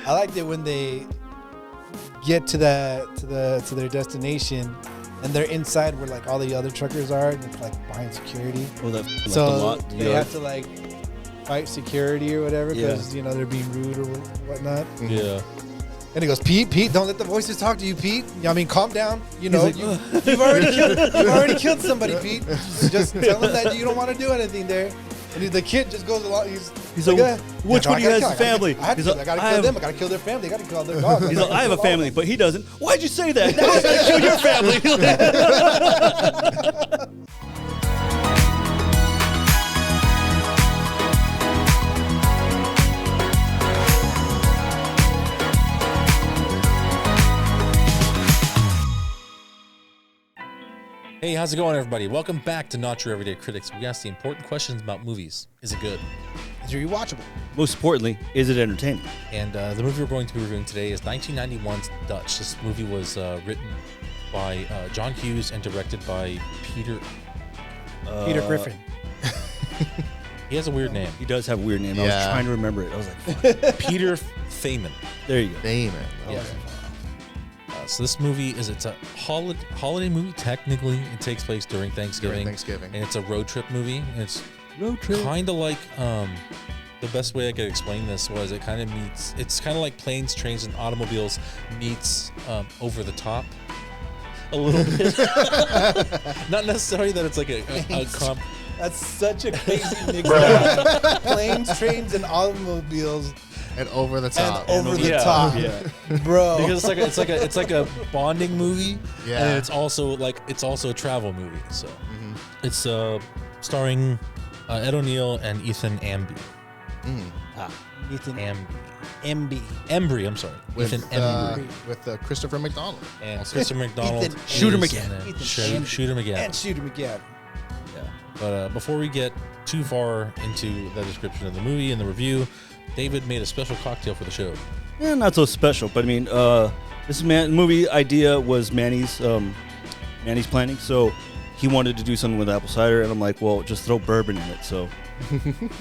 I liked it when they get to their destination, and they're inside where like all the other truckers are, and it's like behind security. Oh, that So the lot, they have to like fight security or whatever because they're being rude or whatnot. Yeah. And he goes, Pete, don't let the voices talk to you, Pete. I mean, calm down. You know, like, you've already killed somebody, Pete. Just tell him that you don't want to do anything there. And the kid just goes along. He's like, which one of you has a family? I gotta kill them. I gotta kill their family. I gotta kill their dog. He's like, I have a family, but he doesn't. Why'd you say that? Now he's gonna kill your family. Hey, how's it going, everybody? Welcome back to Not Your Everyday Critics. We ask the important questions about movies. Is it good? Is it rewatchable? Most importantly, is it entertaining? And the movie we're going to be reviewing today is 1991's Dutch. This movie was written by John Hughes and directed by Peter Griffin. He has a weird name. He does have a weird name. Yeah. I was trying to remember it. I was like, fuck. Peter Faiman. There you go. Faiman. Yeah. So this movie it's a holiday movie. Technically, it takes place during Thanksgiving. And it's a road trip movie. And it's kind of like the best way I could explain this was it's kind of like Planes, Trains, and Automobiles meets Over the Top a little bit. Not necessarily that it's like a comp. That's such a crazy mix. Planes, Trains, and Automobiles. And Over the Top. And over the top. Yeah. Bro. Because it's like a bonding movie. Yeah. And it's also a travel movie. So it's starring Ed O'Neill and Ethan Embry. Ethan Embry. Embry. I'm sorry. With, Ethan Embry. with Christopher McDonald. And Christopher McDonald. Ethan Shoot him is again. in it. Ethan Shoot him again. And shoot him again. Yeah. But before we get too far into the description of the movie and the review, David made a special cocktail for the show. Yeah, not so special, but I mean, this movie idea was Manny's planning, so he wanted to do something with apple cider, and I'm like, well, just throw bourbon in it, so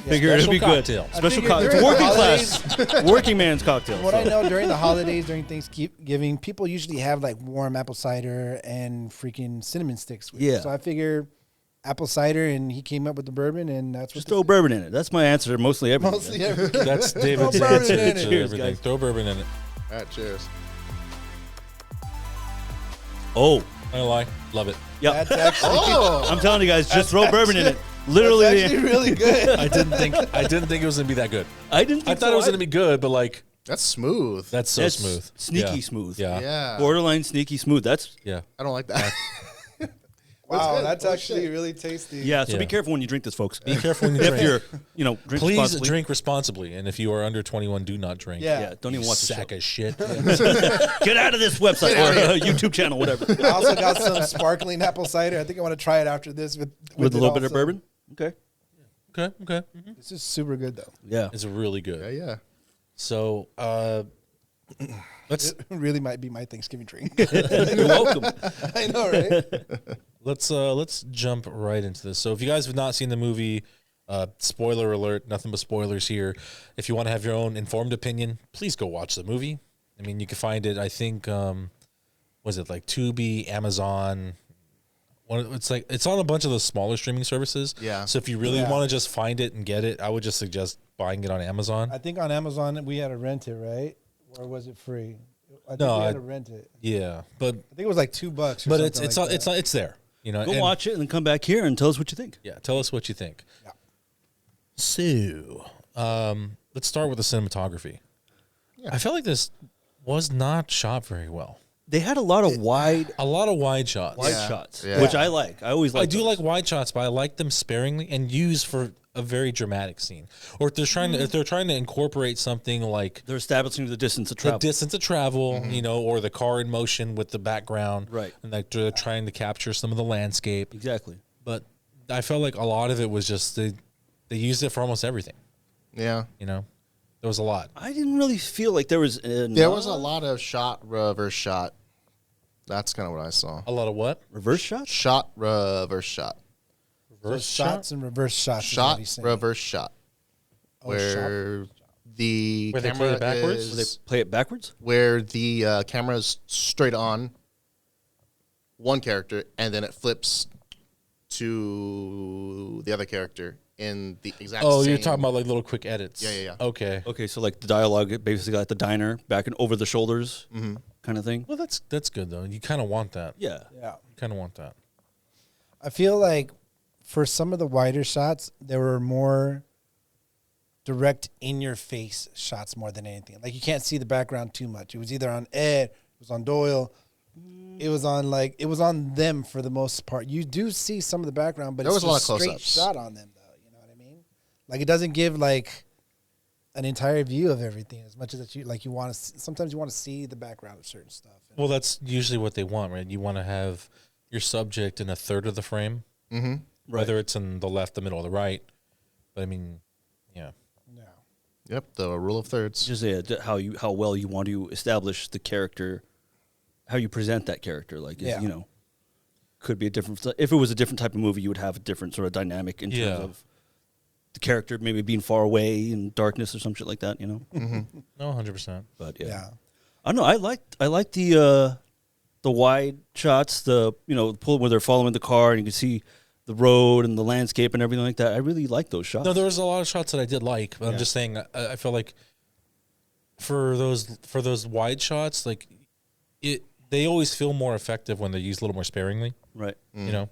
figure it'd be cocktail. good. Special figured cocktail. during It's the working class, working man's cocktail. From what so. I know, during the holidays, during Thanksgiving, people usually have like warm apple cider and freaking cinnamon sticks. Yeah. So I figure apple cider, and he came up with the bourbon, and that's Just throw bourbon in it. That's my answer to mostly everything. mostly everything. That's David's Throw bourbon answer in it. to Cheers, everything. guys. Throw bourbon in it. All right, cheers. Oh, I don't lie. Love it. yep. That's actually, I'm telling you guys, just throw bourbon in it. Literally, that's actually really good. I didn't think it was gonna be that good. I didn't. Think I thought so it was gonna either. be good, but like That's smooth. that's so That's smooth, sneaky Yeah. smooth. Yeah, Yeah. Borderline sneaky smooth. That's yeah. I don't like that. Wow, good. that's Oh, actually shit. really tasty. yeah. So Yeah. be careful when you drink this, folks. Be careful when you if drink. you're, drink Please responsibly. drink responsibly, and if you are under 21, do not drink. Yeah. Yeah, don't even watch the sack show. of shit. Get out of this website or YouTube channel, whatever. I also got some sparkling apple cider. I think I want to try it after this with With a little it bit of also. bourbon. Okay. Okay. This is super good though. Yeah. It's really good. Yeah. So let's It really might be my Thanksgiving drink. You're welcome. I know, right? let's jump right into this. So if you guys have not seen the movie, spoiler alert, nothing but spoilers here. If you want to have your own informed opinion, please go watch the movie. I mean, you can find it. I think was it like Tubi, Amazon. It's on a bunch of those smaller streaming services. Yeah. So if you really Yeah. want to just find it and get it, I would just suggest buying it on Amazon. I think on Amazon we had to rent it, right? Or was it free? I think No, we had I- to rent it. Yeah, but I think it was like $2. Or but something it's there. You know, Go and- watch it and then come back here and tell us what you think. Yeah, tell us what you think. Yeah. So, let's start with the cinematography. Yeah. I felt like this was not shot very well. They had a lot of wide A lot of wide shots. Yeah. shots, Yeah. which I like. I always like. I do those. like wide shots, but I like them sparingly and used for a very dramatic scene. Or if they're trying to incorporate something like They're establishing the distance of travel. the distance of travel, or the car in motion with the background, Right. And like they're trying to capture some of the landscape. Exactly. But I felt like a lot of it was just they used it for almost everything. Yeah. You know, there was a lot. I didn't really feel like there was. There was a lot of shot, reverse shot. That's kind of what I saw. A lot of what? reverse shots. Shot, reverse shot. So shots and reverse shots. is what Shot, he's saying. reverse shot. Oh, Where the Where they camera play it backwards? is Do they play it backwards? where the camera is straight on one character, and then it flips to the other character in the exact same... Oh, you're talking about like little quick edits. Yeah. Okay. Okay, so like the dialogue basically at the diner, back and over the shoulders kind of thing. Well, that's good though. You kind of want that. Yeah. Yeah. You kind of want that. I feel like for some of the wider shots, there were more direct in-your-face shots more than anything. Like, you can't see the background too much. It was either on Ed, it was on Doyle, it was on them for the most part. You do see some of the background, but There it's was a lot just of straight close-ups. shot on them, though. You know what I mean? Like, it doesn't give, like, an entire view of everything as much as you want to. Sometimes you want to see the background of certain stuff. Well, that's usually what they want, right? You want to have your subject in a third of the frame, whether it's in the left, the middle, or the right. But I mean, yeah. Yep, the rule of thirds. Just how well you want to establish the character, how you present that character. Like, you know, could be a different. If it was a different type of movie, you would have a different sort of dynamic in terms of the character maybe being far away in darkness or some shit like that. You know. No, 100%. But Yeah. I don't know. I like the wide shots. The pull where they're following the car and you can see the road and the landscape and everything like that. I really like those shots. No, there was a lot of shots that I did like, but I'm just saying I feel like for those wide shots, like they always feel more effective when they're used a little more sparingly. Right. You know,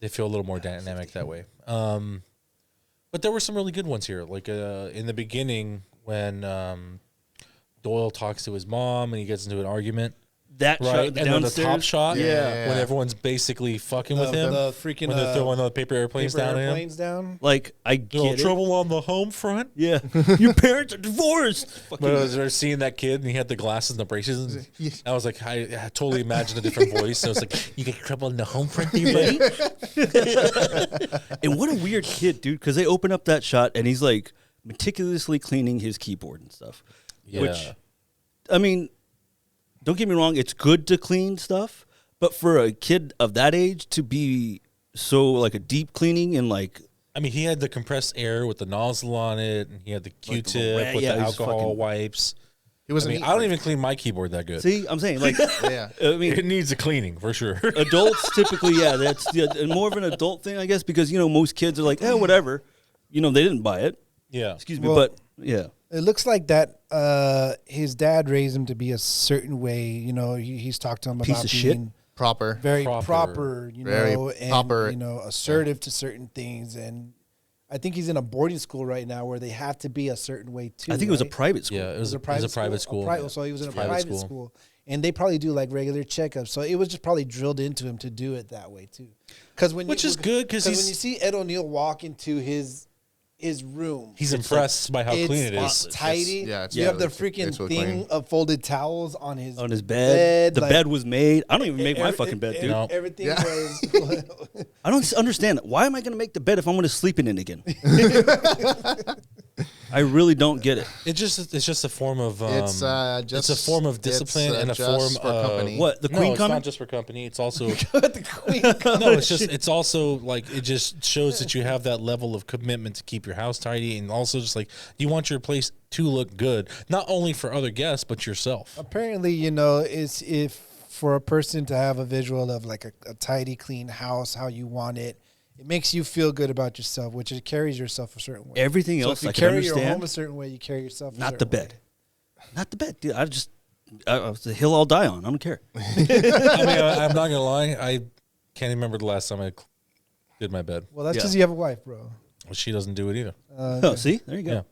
they feel a little more dynamic that way. But there were some really good ones here. Like in the beginning when Doyle talks to his mom and he gets into an argument. That Right, shot, and then the top shot, Yeah. when everyone's basically fucking with him, The freaking when they're throwing the paper airplanes down at him. down. Like, I Little get it. trouble on the home front. Yeah. Your parents are divorced. But I was there seeing that kid and he had the glasses and the braces. And I was like, I totally imagined a different voice. So I was like, you get trouble on the home front there, buddy? And what a weird kid, dude, because they open up that shot and he's like meticulously cleaning his keyboard and stuff. Yeah. Which, I mean, don't get me wrong, it's good to clean stuff, but for a kid of that age to be so like a deep cleaning and like, I mean, he had the compressed air with the nozzle on it, and he had the Q-tip with the he's alcohol fucking- wipes. He was I mean, I don't even clean my keyboard that good. see, I'm saying like, Yeah. I mean, It needs a cleaning for sure. adults typically, that's more of an adult thing, I guess, because most kids are like, whatever, they didn't buy it. Yeah. Excuse me, Well- but yeah. It looks like that his dad raised him to be a certain way. He's talked to him Piece about of shit. being Proper. very Proper. proper, Very and proper. assertive to certain things. And I think he's in a boarding school right now where they have to be a certain way too. I think it was a right? private school. Yeah, it was a private school. So he was in a Private private school. And they probably do like regular checkups. So it was just probably drilled into him to do it that way too. Which is good because when you see Ed O'Neill walk into his room, he's impressed by how clean it it's is. tidy. It's You have the really- freaking it's really thing clean. of folded towels on his bed. The like, bed was made. I don't even make my fucking bed, dude. No. Everything Yeah. was. I don't understand that. Why am I going to make the bed if I'm going to sleep in it again? I really don't get it. It's just a form of It's just it's a form of discipline and a just form for of company. What, the No, Queen it's coming? not just for company. It's also the queen. no. It's also like it just shows that you have that level of commitment to keep your house tidy, and also just like you want your place to look good, not only for other guests but yourself. Apparently, it's if for a person to have a visual of like a tidy, clean house, how you want it, it makes you feel good about yourself, which it carries yourself a certain way. Everything So else if you I can carry your understand. home a certain way, you carry yourself. Not the bed. Not the bed, dude. It's the hill I'll die on. I don't care. I mean, I'm not gonna lie. I can't even remember the last time I did my bed. Well, that's Yeah. because you have a wife, bro. Well, she doesn't do it either. Oh, see? There you go. Yeah.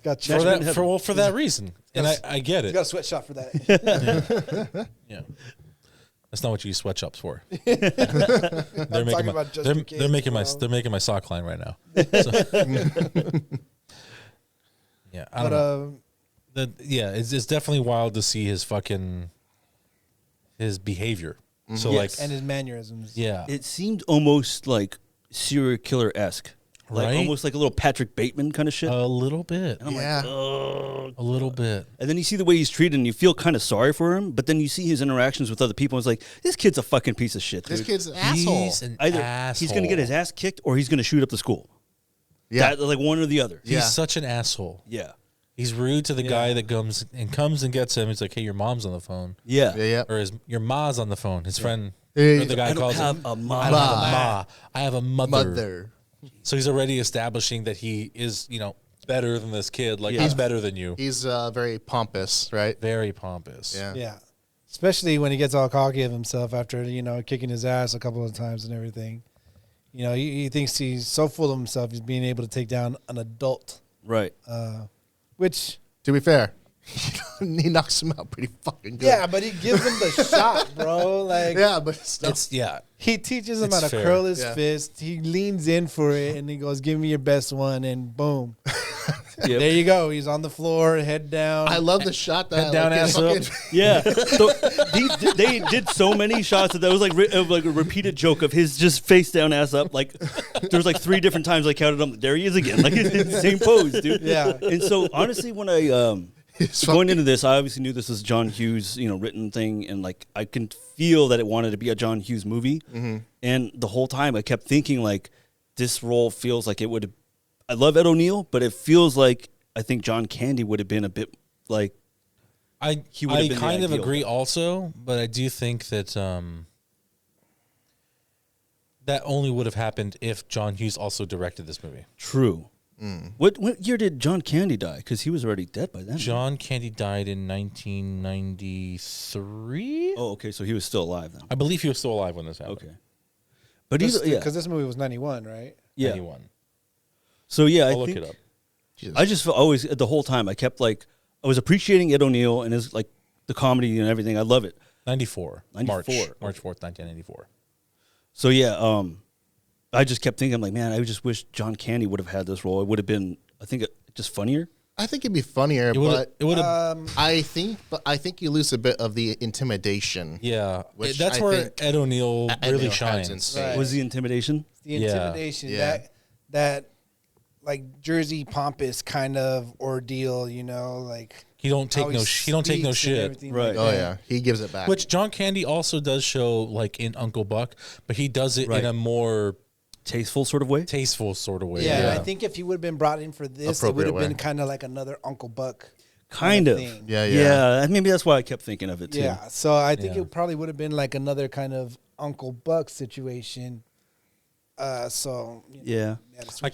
Got For you. that, for that reason, and I get You it. got a sweatshop for that. Yeah, that's not what you use sweatshops for. I'm They're talking making my about just they're, in case, they're making my bro. they're making my sock line right now. So, yeah, I don't know. It's definitely wild to see his behavior. So Yes. And his mannerisms. yeah, It seemed almost like serial killer-esque. Like Right? almost like a little Patrick Bateman kind of shit. a little bit, And I'm Yeah. like, oh. a little bit. And then you see the way he's treated and you feel kind of sorry for him, but then you see his interactions with other people and it's like, this kid's a fucking piece of shit, dude. This kid's an asshole. He's an Either asshole. he's going to get his ass kicked or he's going to shoot up the school. Yeah. Like one or the other. He's Yeah. such an asshole. Yeah. He's rude to the guy that comes and gets him. He's like, "Hey, your mom's on the phone." Yeah. Or your ma's on the phone. His friend, Yeah, or the guy calls him. a ma. I don't have a ma. I have a mother. Mother. So he's already establishing that he is, better than this kid. Like he's better than you. He's very pompous, right? Very pompous. Yeah. Yeah. Especially when he gets all cocky of himself after, kicking his ass a couple of times and everything. He thinks he's so full of himself, he's being able to take down an adult. Right. Which, To be fair, he knocks him out pretty fucking good. yeah, but he gives him the shot, bro. Like, Yeah, but still. he teaches him It's how to fair. curl his Yeah. fist. He leans in for it, and he goes, "Give me your best one," and boom. Yep. There you go. He's on the floor, head down. I love the shot that Head down, his ass up. fucking- Yeah, so they did so many shots that was like a repeated joke of his just face down, ass up. Like there was like 3 different times I counted him. There he is again, like in the same pose, dude. Yeah. And so honestly, when I going into this, I obviously knew this was John Hughes, written thing, and like I can feel that it wanted to be a John Hughes movie. Mm-hmm. And the whole time I kept thinking like this role feels like it would. I love Ed O'Neill, but it feels like I think John Candy would have been a bit like. He would have I been the kind of ideal agree guy. also, but I do think that that only would have happened if John Hughes also directed this movie. True. What year did John Candy die? Because he was already dead by then. John Candy died in 1993. Oh, okay. So he was still alive then. I believe he was still alive when this happened. Okay. But Because either, this movie was 91, right? yeah. 91. So yeah, I'll look it up. Jesus. I just felt always the whole time I kept like I was appreciating Ed O'Neill and his like the comedy and everything. I love it. 94. 94. March 4th, 1994. So yeah, I just kept thinking like, man, I just wish John Candy would have had this role. It would have been, I think, just funnier. I think it'd be funnier, It would but have. I think you lose a bit of the intimidation. Yeah. Which That's I where think Ed O'Neill Ed really O'Neill adds shines. insane. Right. Was the intimidation? The Yeah. intimidation, Yeah. that like Jersey pompous kind of ordeal, like He don't take how no. He don't take no speaks and shit. everything Right. like Oh that. yeah, he gives it back. Which John Candy also does show, like in Uncle Buck, but he does it Right. in a more Tasteful sort of way. tasteful sort of way. Yeah, and I think if he would have been brought in for this, it would Appropriate have been way. kind of like another Uncle Buck Kind of. thing. Yeah. Yeah. Maybe that's why I kept thinking of it too. Yeah, so I think Yeah. it probably would have been like another kind of Uncle Buck situation. Yeah. I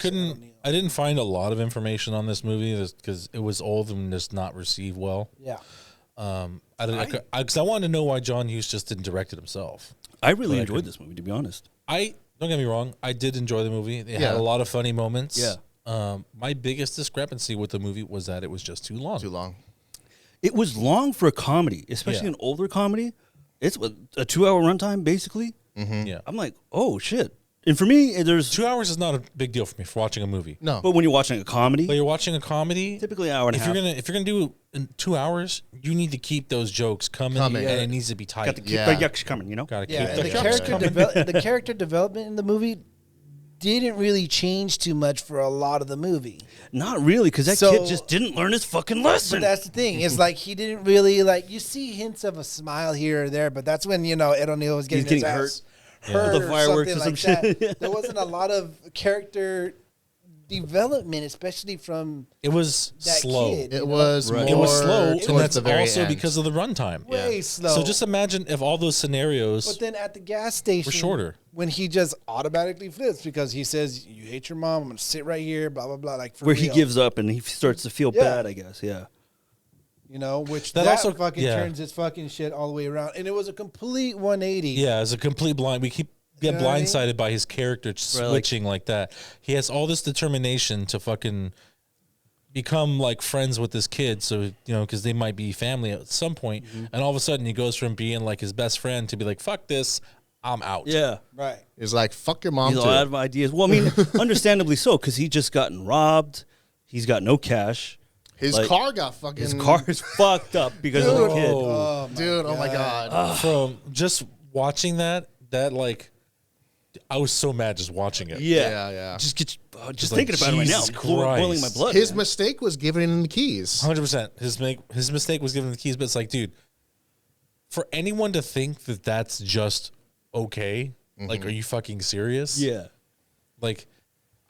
didn't find a lot of information on this movie because it was old and just not received well. Yeah, Because I wanted to know why John Hughes just didn't direct it himself. I really But I enjoyed could- this movie, to be honest. Don't get me wrong, I did enjoy the movie. It had Yeah. a lot of funny moments. Yeah. My biggest discrepancy with the movie was that it was just too long. Too long. It was long for a comedy, especially Yeah. an older comedy. It's a 2-hour runtime, basically. Yeah. I'm like, oh shit. And for me, there's 2 hours is not a big deal for me for watching a movie. No. but when you're watching a comedy, But you're watching a comedy. typically an hour and a If half. you're gonna do it in 2 hours, you need to keep those jokes coming, Coming. and it needs to be tight. got to keep Yeah. the yucks coming, you know. Gotta yeah. keep And the the jokes character coming. the character development in the movie didn't really change too much for a lot of the movie. Not really, because that So- kid just didn't learn his fucking lesson. But that's the thing. It's like he didn't really like. You see hints of a smile here or there, but that's when Ed O'Neill was getting, He's getting his ass hurt. hurt With the or fireworks something or some like shit. that. There wasn't a lot of character development, especially from It was that slow. kid. It was Right. more It was slow, towards and that's the very also end. because of the runtime. way slow. So just imagine if all those scenarios. But then at the gas station, shorter. when he just automatically flips because he says, "You hate your mom. I'm gonna sit right here." Blah blah blah. Like for Where he real. gives up and he starts to feel Yeah. bad, I guess. Yeah. which That that also- fucking yeah. turns his fucking shit all the way around, and it was a complete 180. Yeah, as a complete blind, we get know what I mean? blindsided by his character switching like that. He has all this determination to fucking become like friends with this kid, so because they might be family at some point, and all of a sudden he goes from being like his best friend to be like, "Fuck this, I'm out." Yeah. right. It's like fuck your mom He's too. all out of ideas. Well, I mean, understandably so, because he just gotten robbed. He's got no cash. His like, car got fucking. His car is fucked up because of the kid. Dude, oh my god. From just watching that like, I was so mad just watching it. Yeah. Just get just like, thinking about it right now. Jesus Boiling my Christ. blood. His man. mistake was giving him the keys. 100%. His mistake was giving the keys, but it's like, dude, for anyone to think that that's just okay, like, are you fucking serious? Yeah. Like,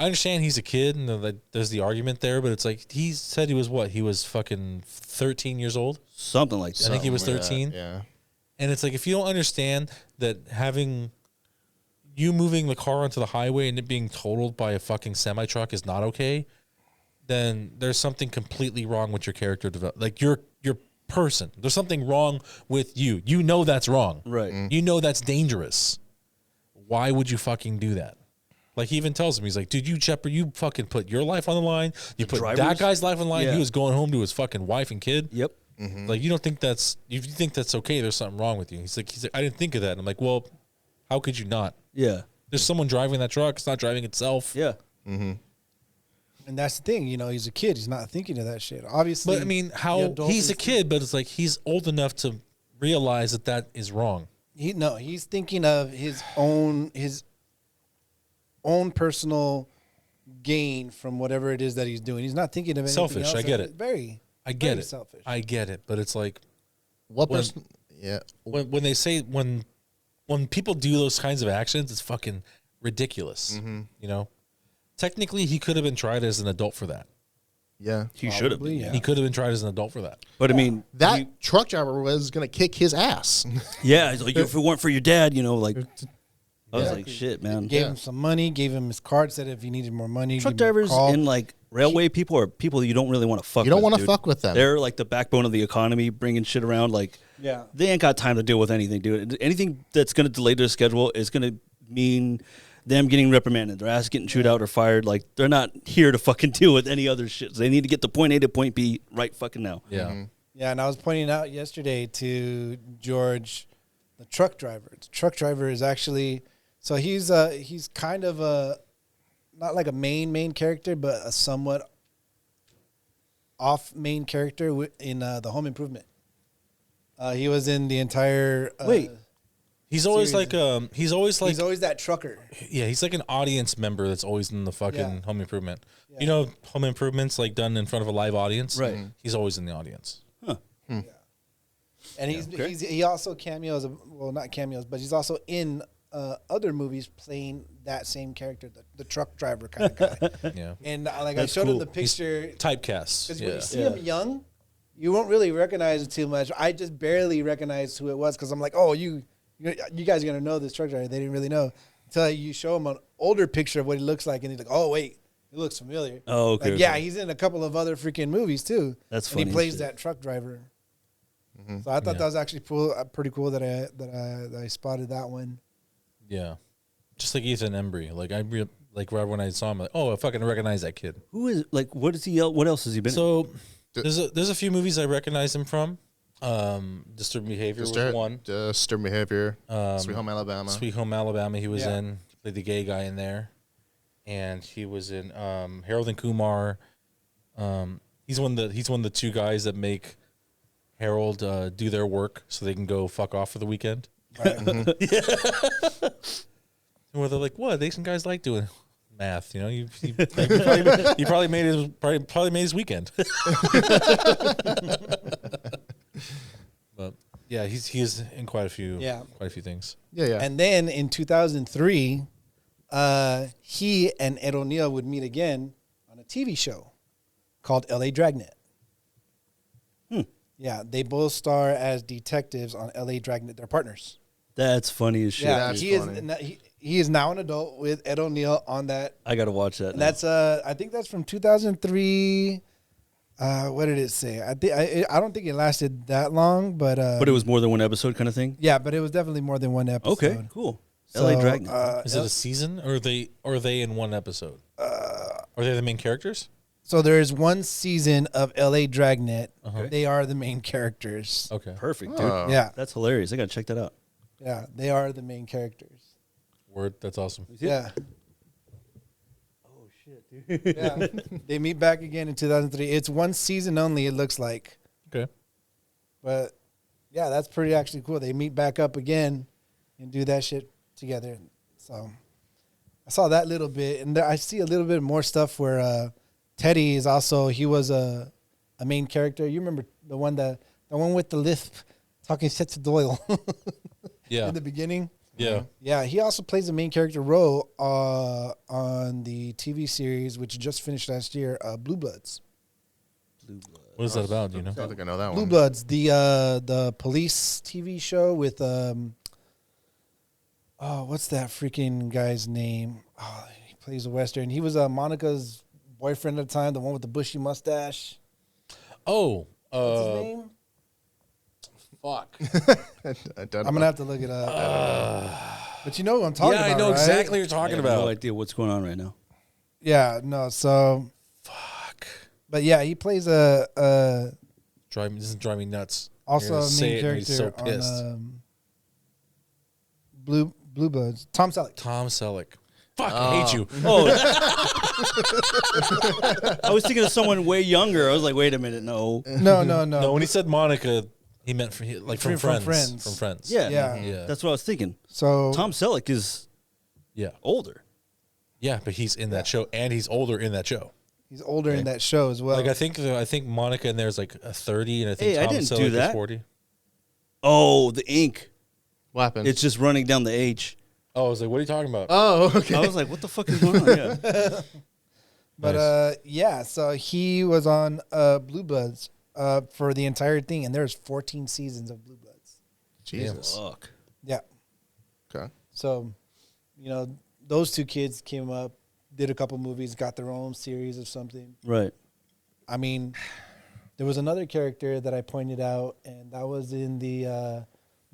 I understand he's a kid and there's the argument there, but it's like he said he was what? He was fucking 13 years old. Something like that. I think he was 13. Yeah. And it's like if you don't understand that having you moving the car onto the highway and it being totaled by a fucking semi truck is not okay, then there's something completely wrong with your character development. Like your person. There's something wrong with you. You know that's wrong. Right. You know that's dangerous. Why would you fucking do that? Like he even tells him, he's like, dude, you fucking put your life on the line. You put that guy's life on the line. Yeah. He was going home to his fucking wife and kid. Yep. Like, you don't think if you think that's okay, there's something wrong with you. He's like, I didn't think of that. And I'm like, well, how could you not? Yeah. There's someone driving that truck. It's not driving itself. Yeah. And that's the thing, he's a kid. He's not thinking of that shit. Obviously. But I mean, he's a kid, but it's like he's old enough to realize that is wrong. He's thinking of his own personal gain from whatever it is that he's doing. He's not thinking of anything Selfish. else. I get it. I get it. Selfish. I get it. But it's like, What person? Yeah. when they say when people do those kinds of actions, it's fucking ridiculous. Technically, he could have been tried as an adult for that. Yeah. He should have. Yeah. He could have been tried as an adult for that. But I mean, That truck driver was going to kick his ass. yeah, he's like, if it weren't for your dad, like, I was like, shit, man. Gave him some money, gave him his card, said if he needed more money, Truck give him a drivers call. and like railway people are people you don't really want to fuck with. You don't want to dude. fuck with them. They're like the backbone of the economy, bringing shit around. Like, Yeah. they ain't got time to deal with anything, dude. Anything that's going to delay their schedule is going to mean them getting reprimanded, their ass getting chewed out or fired. Like, they're not here to fucking deal with any other shit. So they need to get to point A to point B right fucking now. Yeah. Yeah, and I was pointing out yesterday to George, the truck driver. The truck driver is actually, so he's kind of not like a main character, but a somewhat off main character in the Home Improvement. He was in the entire. Wait. He's always series. like he's always that trucker. yeah, he's like an audience member that's always in the fucking Yeah. Home Improvement. Yeah. You know, Home Improvement's like done in front of a live audience. Right. He's always in the audience. And he also cameos, well, not cameos, but he's also in other movies playing that same character, the truck driver kind of guy. Yeah. And I That's showed him cool. the picture. Typecast. Because Yeah. when you see him young, you won't really recognize it too much. I just barely recognized who it was because I'm like, oh, you guys are going to know this truck driver. They didn't really know. Until you show him an older picture of what he looks like, and he's like, oh, wait, he looks familiar. Oh, okay. Like, yeah, he's in a couple of other freaking movies, too. That's and funny he as plays shit. that truck driver. So I thought that was actually pretty cool that I spotted that one. Yeah. Just like Ethan Embry. Like right when I saw him, like, oh, I fucking recognize that kid. Who is, like, what is he, what else has he been in? So there's a few movies I recognize him from. Disturbed Behavior was one. Disturbed Behavior. Sweet Home Alabama. Sweet Home Alabama he was Yeah. in. He played the gay guy in there. And he was in Harold and Kumar. He's one of the two guys that make Harold do their work so they can go fuck off for the weekend. Right. Where they're like, what? Asian guys like doing math, you know? He probably made his weekend. But yeah, he's in quite a few things. Yeah. And then in 2003, he and Ed O'Neill would meet again on a TV show called L.A. Dragnet. Yeah, they both star as detectives on L.A. Dragnet. They're partners. That's funny as shit. Yeah, That's he funny. he is now an adult with Ed O'Neill on that. I got to watch that. And now. that's I think that's from 2003. What did it say? I don't think it lasted that long, but it was more than one episode kind of thing? yeah, but it was definitely more than one episode. Okay, cool. So, LA Dragnet. Is it a season, or are they in one episode? Are they the main characters? So there's one season of L.A. Dragnet. They are the main characters. Okay. Perfect, dude. Yeah, That's hilarious. I got to check that out. yeah, they are the main characters. Word. That's awesome. Yeah, Oh, shit, dude. yeah. They meet back again in 2003. It's one season only. It looks like, Okay. but yeah, that's pretty actually cool. They meet back up again and do that shit together. So I saw that little bit, and I see a little bit more stuff where Teddy is also, he was a main character. You remember the one with the lisp talking shit to Doyle Yeah. in the beginning? Yeah. Yeah, he also plays a main character role on the TV series, which just finished last year, Blue Bloods. What is that about? Do you know? I don't think I know that Blue one. Bloods, the police TV show with what's that freaking guy's name? Oh, he plays a Western. He was Monica's boyfriend at the time, the one with the bushy mustache. Oh, What's his name? fuck. I don't I'm know. gonna have to look it up. But you know what I'm talking about, Yeah, I know right? exactly what you're I talking have about. no idea what's going on right now. Yeah, no. So, Fuck. but yeah, he plays This is driving me nuts. also You're a gonna say main it and be character so pissed. on Blue Bloods. Tom Selleck. Tom Selleck. Fuck, I hate you. Oh, I was thinking of someone way younger. I was like, wait a minute, no. No. No, when he said Monica, he meant from From Friends. Friends. From Friends. Yeah, Yeah. Yeah. that's what I was thinking. So Tom Selleck is Yeah. older. Yeah, but he's in that show, and he's older in that show. he's older in that show as well. Like I think Monica in there's like a 30, and I think Hey, I Tom didn't Selleck do is that. 40. Oh, the ink. What happened? It's just running down the H. Oh, I was like, what are you talking about? oh, okay. I was like, what the fuck is going on? Yeah. But yeah, so he was on Blue Bloods for the entire thing, and there's 14 seasons of Blue Bloods. Jesus. Fuck. Yeah. Okay. So, those two kids came up, did a couple movies, got their own series of something. Right. I mean, there was another character that I pointed out, and that was in the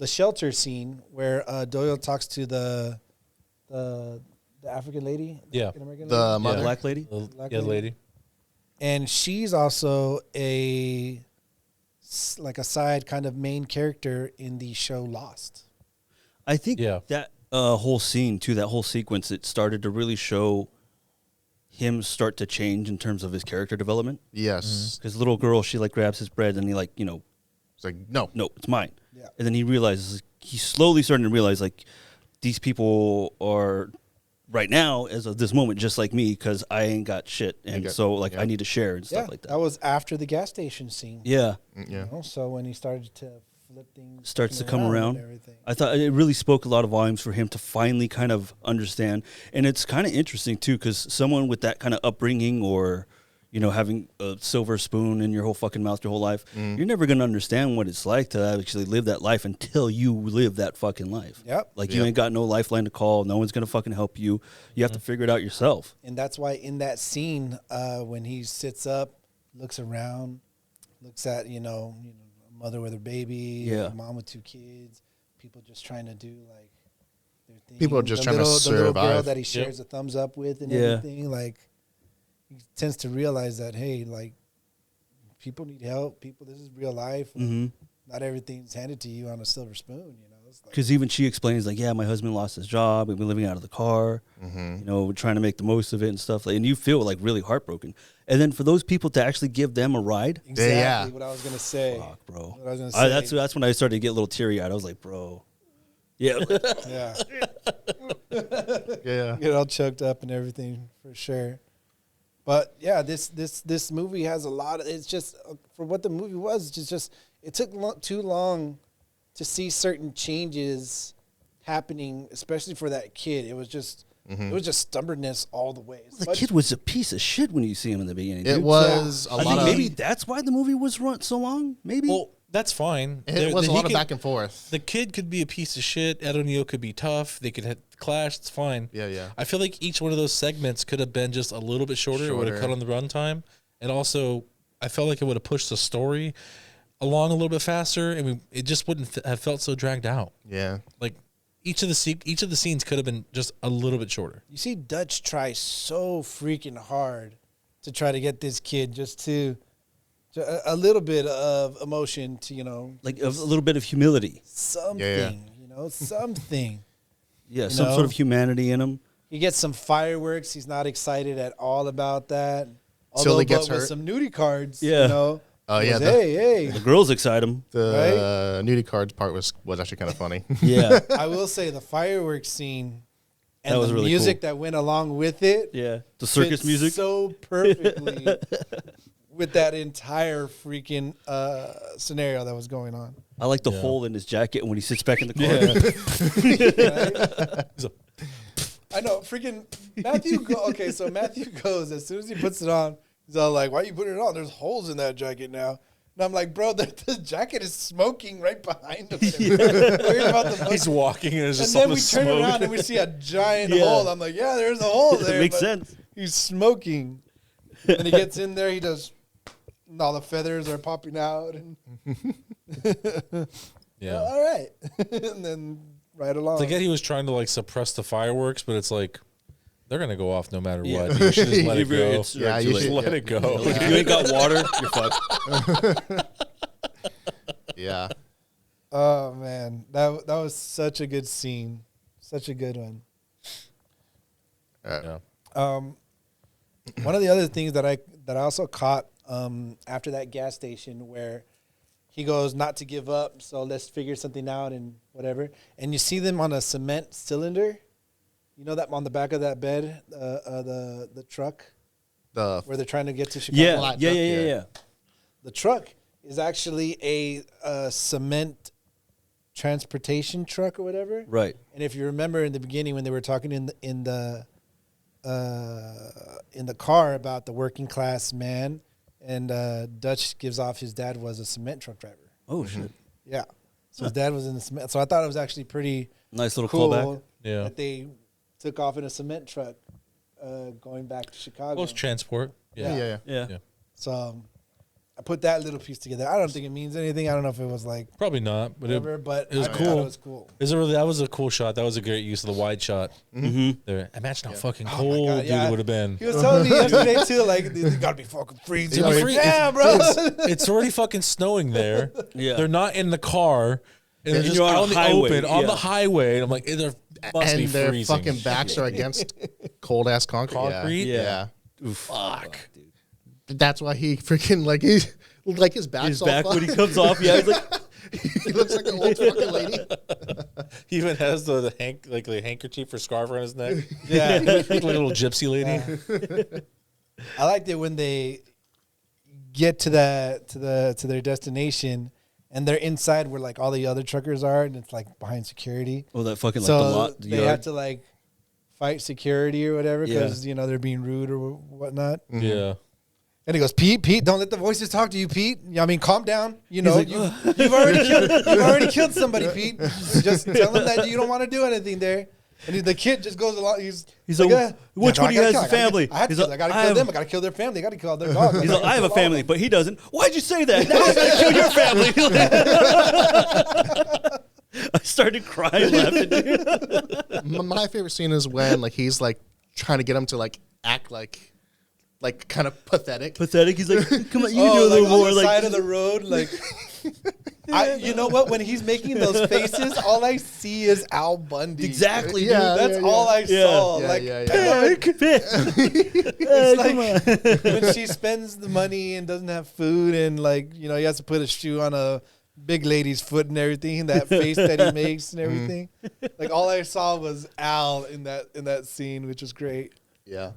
shelter scene where Doyle talks to the African lady, Yeah. African-American The lady, mother. Black lady? Black Yeah, lady. and she's also a side kind of main character in the show Lost. I think Yeah. that whole scene, too, that whole sequence, it started to really show him start to change in terms of his character development. Yes. Because little girl, she like grabs his bread and he like, It's like, no. no, it's mine. Yeah. And then he realizes, he's slowly starting to realize, like, these people are right now, as of this moment, just like me, because I ain't got shit. And got- so, like, yeah. I need to share and stuff Yeah, like that. that was after the gas station scene. Yeah. Yeah. So when he started to flip things, Starts to come and around. everything. I thought it really spoke a lot of volumes for him to finally kind of understand. And it's kind of interesting, too, because someone with that kind of upbringing or, having a silver spoon in your whole fucking mouth your whole life, you're never going to understand what it's like to actually live that life until you live that fucking life. Yep. Like, you ain't got no lifeline to call. No one's going to fucking help you. You have to figure it out yourself. And that's why in that scene, when he sits up, looks around, looks at a mother with her baby, Yeah. a mom with two kids, people just trying to do like their thing. People are just The trying to the little girl survive. that he shares a thumbs up with and Yeah. everything. Like he tends to realize that hey, like people need help. This is real life. Mhm. Not everything's handed to you on a silver spoon. It's like, Because even she explains, like, yeah, my husband lost his job. We've been living out of the car. We're trying to make the most of it and stuff. And you feel, like, really heartbroken. And then for those people to actually give them a ride, exactly Yeah. what I was gonna say. fuck, bro. What I was gonna say. That's when I started to get a little teary-eyed. I was like, bro. Yeah. Yeah. Yeah. Get all choked up and everything for sure. But yeah, this movie has a lot of. It's just for what the movie was. Just it took too long to see certain changes happening, especially for that kid. It was just stubbornness all the way. The kid was a piece of shit when you see him in the beginning. It dude. was a I lot think of. maybe that's why the movie was run so long. Maybe. Well, that's fine. It was a lot of back and forth. The kid could be a piece of shit. Ed O'Neill could be tough. They could have clash. It's fine. Yeah, yeah. I feel like each one of those segments could have been just a little bit shorter. It would have Shorter. cut on the runtime. And also, I felt like it would have pushed the story along a little bit faster. I mean, it just wouldn't have felt so dragged out. Yeah. Like each of the scenes could have been just a little bit shorter. You see Dutch try so freaking hard to try to get this kid just to a little bit of emotion to like a little bit of humility. something something. Yeah, some sort of humanity in him. He gets some fireworks. He's not excited at all about that. Till Although, he gets but with hurt. some nudie cards. Yeah. Oh, he yeah, goes, hey. The girls excite him. The nudie cards part was actually kind of funny. Yeah. I will say the fireworks scene and That was the really music cool. that went along with it. Yeah. The circus fits music. so perfectly with that entire freaking scenario that was going on. I like the hole in his jacket when he sits back in the car. Right? I know, freaking Matthew. Okay, so Matthew goes as soon as he puts it on. He's all like, "Why are you putting it on? There's holes in that jacket now." And I'm like, "Bro, the jacket is smoking right behind him." He's walking and there's just then we smoke. turn around and we see a giant hole. I'm like, "Yeah, there's a hole there." It makes sense. He's smoking. And he gets in there. He does. And all the feathers are popping out. And Yeah. All right. And then right along. I get he was trying to like suppress the fireworks, but it's like they're gonna go off no matter what. You should just let it go. Yeah, you should Let it go. If you ain't got water, you're fucked. Yeah. Oh man, that was such a good scene, such a good one. Yeah. One of the other things that I also caught after that gas station where he goes not to give up, so let's figure something out and whatever. And you see them on a cement cylinder, you know that on the back of that bed, the truck The where they're trying to get to Chicago. Yeah. The truck is actually a cement transportation truck or whatever. Right. And if you remember in the beginning when they were talking in the car about the working class man, and Dutch gives off his dad was a cement truck driver. Oh shit. Yeah. So his dad was in the cement. So I thought it was actually pretty Nice little cool callback. Yeah. that they took off in a cement truck going back to Chicago. Well, it's transport. Yeah. Yeah. Yeah. So I put that little piece together. I don't think it means anything. I don't know if it was like Probably not, but whatever, but it was I thought cool. It was cool. that was a cool shot. That was a great use of the wide shot. Mm-hmm. There. Imagine how fucking Oh my cold God, dude yeah. it would have been. He was telling me yesterday too, like it gotta be fucking freezing. It's I'm like, free- yeah, bro. It's already fucking snowing there. Yeah. They're not in the car. And they're just you're on out a on the highway, open, on yeah. the highway. And I'm like, there must be and their freezing. fucking backs are against cold ass concrete. Concrete? Yeah. Fuck. That's why he freaking like his back's His all back when he fucked. comes off, yeah, he's like, He looks like an old fucking lady. He even has the handkerchief or scarf around his neck. Yeah. Like a little gypsy lady. I liked it when they get to their destination and they're inside where like all the other truckers are, and it's like behind security. oh, that fucking like So the lot. The they yard. have to like fight security or whatever because Yeah. they're being rude or whatnot. Yeah. And he goes, Pete, don't let the voices talk to you, Pete. I mean, calm down. You know, like, you've already killed somebody, Pete. Just tell him that you don't want to do anything there. And the kid just goes along. He's like, which one of you has a family? I He's gotta like, kill I have- them. I gotta kill their family. I gotta kill their dog. He's like, I have a family, but he doesn't. Why'd you say that? Now he's gonna kill your family. I started crying laughing. Dude. My favorite scene is when like he's like trying to get him to like act like kind of pathetic. Pathetic. He's like, come on, you can do a like little on more. the Like, side of the road, like. You know what? When he's making those faces, all I see is Al Bundy. exactly. Yeah, dude. That's all I saw. Yeah, like, yeah, it's like when she spends the money and doesn't have food, and like he has to put a shoe on a big lady's foot and everything. That face that he makes and everything. Like all I saw was Al in that scene, which was great. Yeah.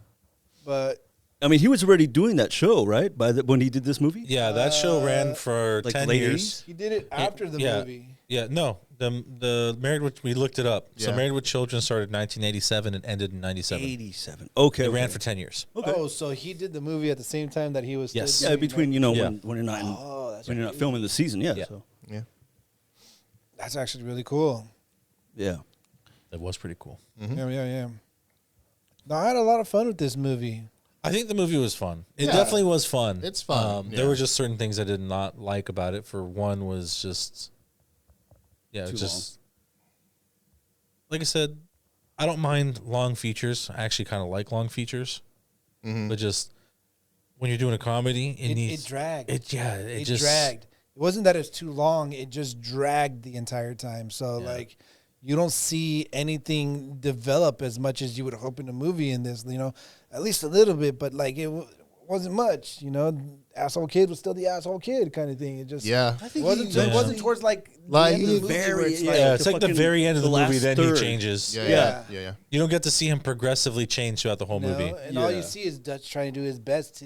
But I mean, he was already doing that show, right? When he did this movie. Yeah, that show ran for like 10 late years. he did it after the Yeah. movie. Yeah, no. The Married with, we looked it up. So Yeah. Married with Children started in 1987 and ended in 97. 87. Okay. It okay. ran for 10 years. Okay. Oh, so he did the movie at the same time that he was. Yes. still Yeah, doing between that? Yeah. when you're not Oh, when you're not filming the season. Yeah. Yeah. So Yeah. That's actually really cool. yeah. That was pretty cool. Yeah. No, I had a lot of fun with this movie. I think the movie was fun. It Yeah. definitely was fun. It's fun, There yeah. were just certain things I did not like about it. For one was just, Too just like I said, I don't mind long features. I actually kind of like long features, but just when you're doing a comedy, It dragged. It just dragged. It wasn't that it's too long. It just dragged the entire time. So like, you don't see anything develop as much as you would hope in a movie in this. At least a little bit, but like it wasn't much. Asshole kid was still the asshole kid kind of thing. It just Yeah. It wasn't towards like the end of the movie where it's like, Yeah, it's like the fucking- very end of the movie. last Then third. he changes. Yeah. You don't get to see him progressively change throughout the whole movie. And all you see is Dutch trying to do his best to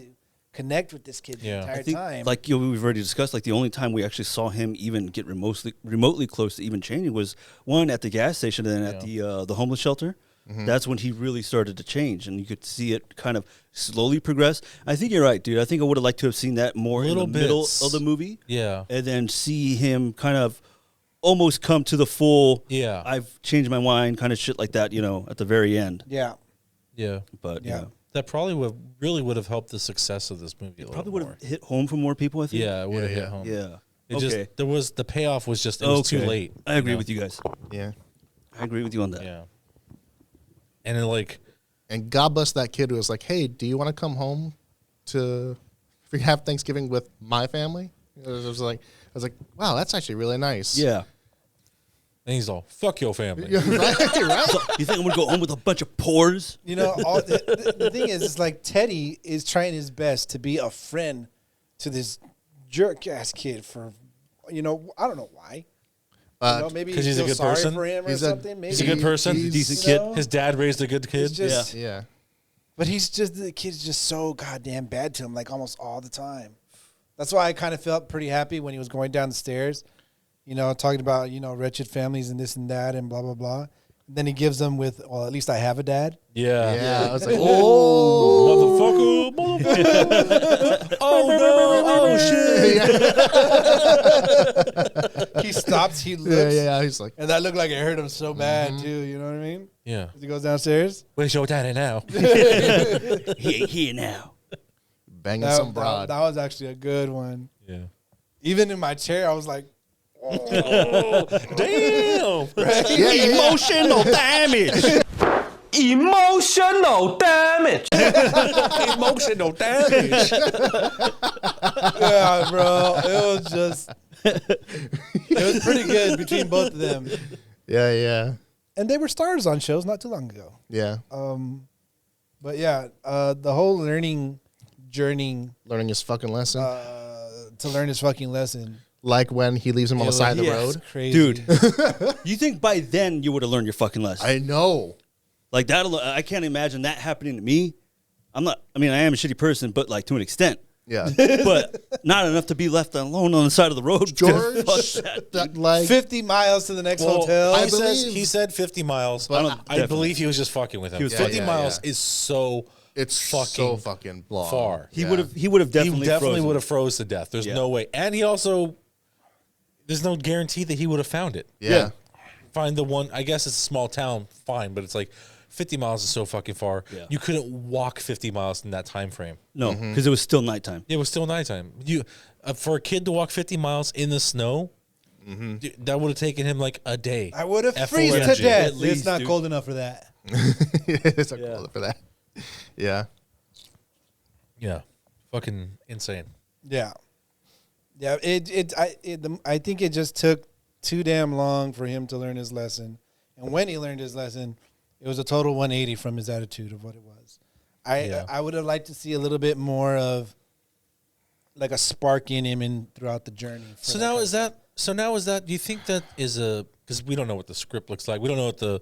connect with this kid the entire I think, time. like we've already discussed, like the only time we actually saw him even get remotely close to even changing was one at the gas station and then at the homeless shelter. That's when he really started to change, and you could see it kind of slowly progress. I think you're right, dude. I think I would have liked to have seen that more in the middle of the movie. Yeah. And then see him kind of almost come to the full, Yeah. I've changed my mind kind of shit like that, at the very end. yeah. Yeah. But, Yeah. That probably would have helped the success of this movie. probably would have hit home for more people, I think. Yeah, it would have Yeah, hit yeah. home. Yeah. It just the payoff was just it was too late. I agree with you guys. Yeah. I agree with you on that. Yeah. And then And God bless that kid who was like, "Hey, do you want to come home to have Thanksgiving with my family?" I was like, "Wow, that's actually really nice." Yeah. and he's all, fuck your family. right, right. So, you think I'm gonna go home with a bunch of pores? The thing is, it's like Teddy is trying his best to be a friend to this jerk ass kid for, I don't know why. Maybe 'Cause he's a good sorry person? for him or He's something. Maybe He's a good person. He's- Decent you kid. know? His dad raised a good kid. It's just, Yeah. But the kid's just so goddamn bad to him, like almost all the time. That's why I kind of felt pretty happy when he was going down the stairs, talking about, wretched families and this and that and blah, blah, blah. Then he gives them with, well, at least I have a dad. Yeah. Yeah. I was like, "Oh, Motherfucker. Oh, no. Oh, shit. He stops, he looks. yeah." He's like, And that looked like it hurt him so bad, too. You know what I mean? Yeah. As he goes downstairs. Where's your daddy now? He ain't here now. banging some broad. That was actually a good one. Yeah. Even in my chair, I was like, Damn. Emotional damage. Emotional damage. Emotional damage. yeah, bro. It was pretty good between both of them. Yeah. And they were stars on shows not too long ago. Yeah. But yeah, the whole learning journey Learning his fucking lesson. to learn his fucking lesson. Like when he leaves him on the side of the road. Crazy. Dude, you think by then you would have learned your fucking lesson? I know. Like that, I can't imagine that happening to me. I am a shitty person, but like to an extent. Yeah. But not enough to be left alone on the side of the road. George, Fuck that. that, like, 50 miles to the next hotel. I He said 50 miles, But but I believe he was just fucking with him. He was 50 fucking- miles yeah. is so it's so fucking long. far. He Yeah. would have definitely He definitely frozen. would have froze to death. There's Yeah. no way. And he also, there's no guarantee that he would have found it. Yeah. Find the one, I guess it's a small town, fine, but it's like 50 miles is so fucking far. Yeah. You couldn't walk 50 miles in that time frame. No, because it was still nighttime. It was still nighttime. For a kid to walk 50 miles in the snow, dude, that would have taken him like a day. I would have F-O-N-G. freezed to death. At least, It's not dude. cold enough for that. It's a call for that. Yeah. Yeah. Fucking insane. Yeah. Yeah, I think it just took too damn long for him to learn his lesson. And when he learned his lesson, it was a total 180 from his attitude of what it was. I would have liked to see a little bit more of like a spark in him and throughout the journey. So now is that do you think that is because we don't know what the script looks like. We don't know what the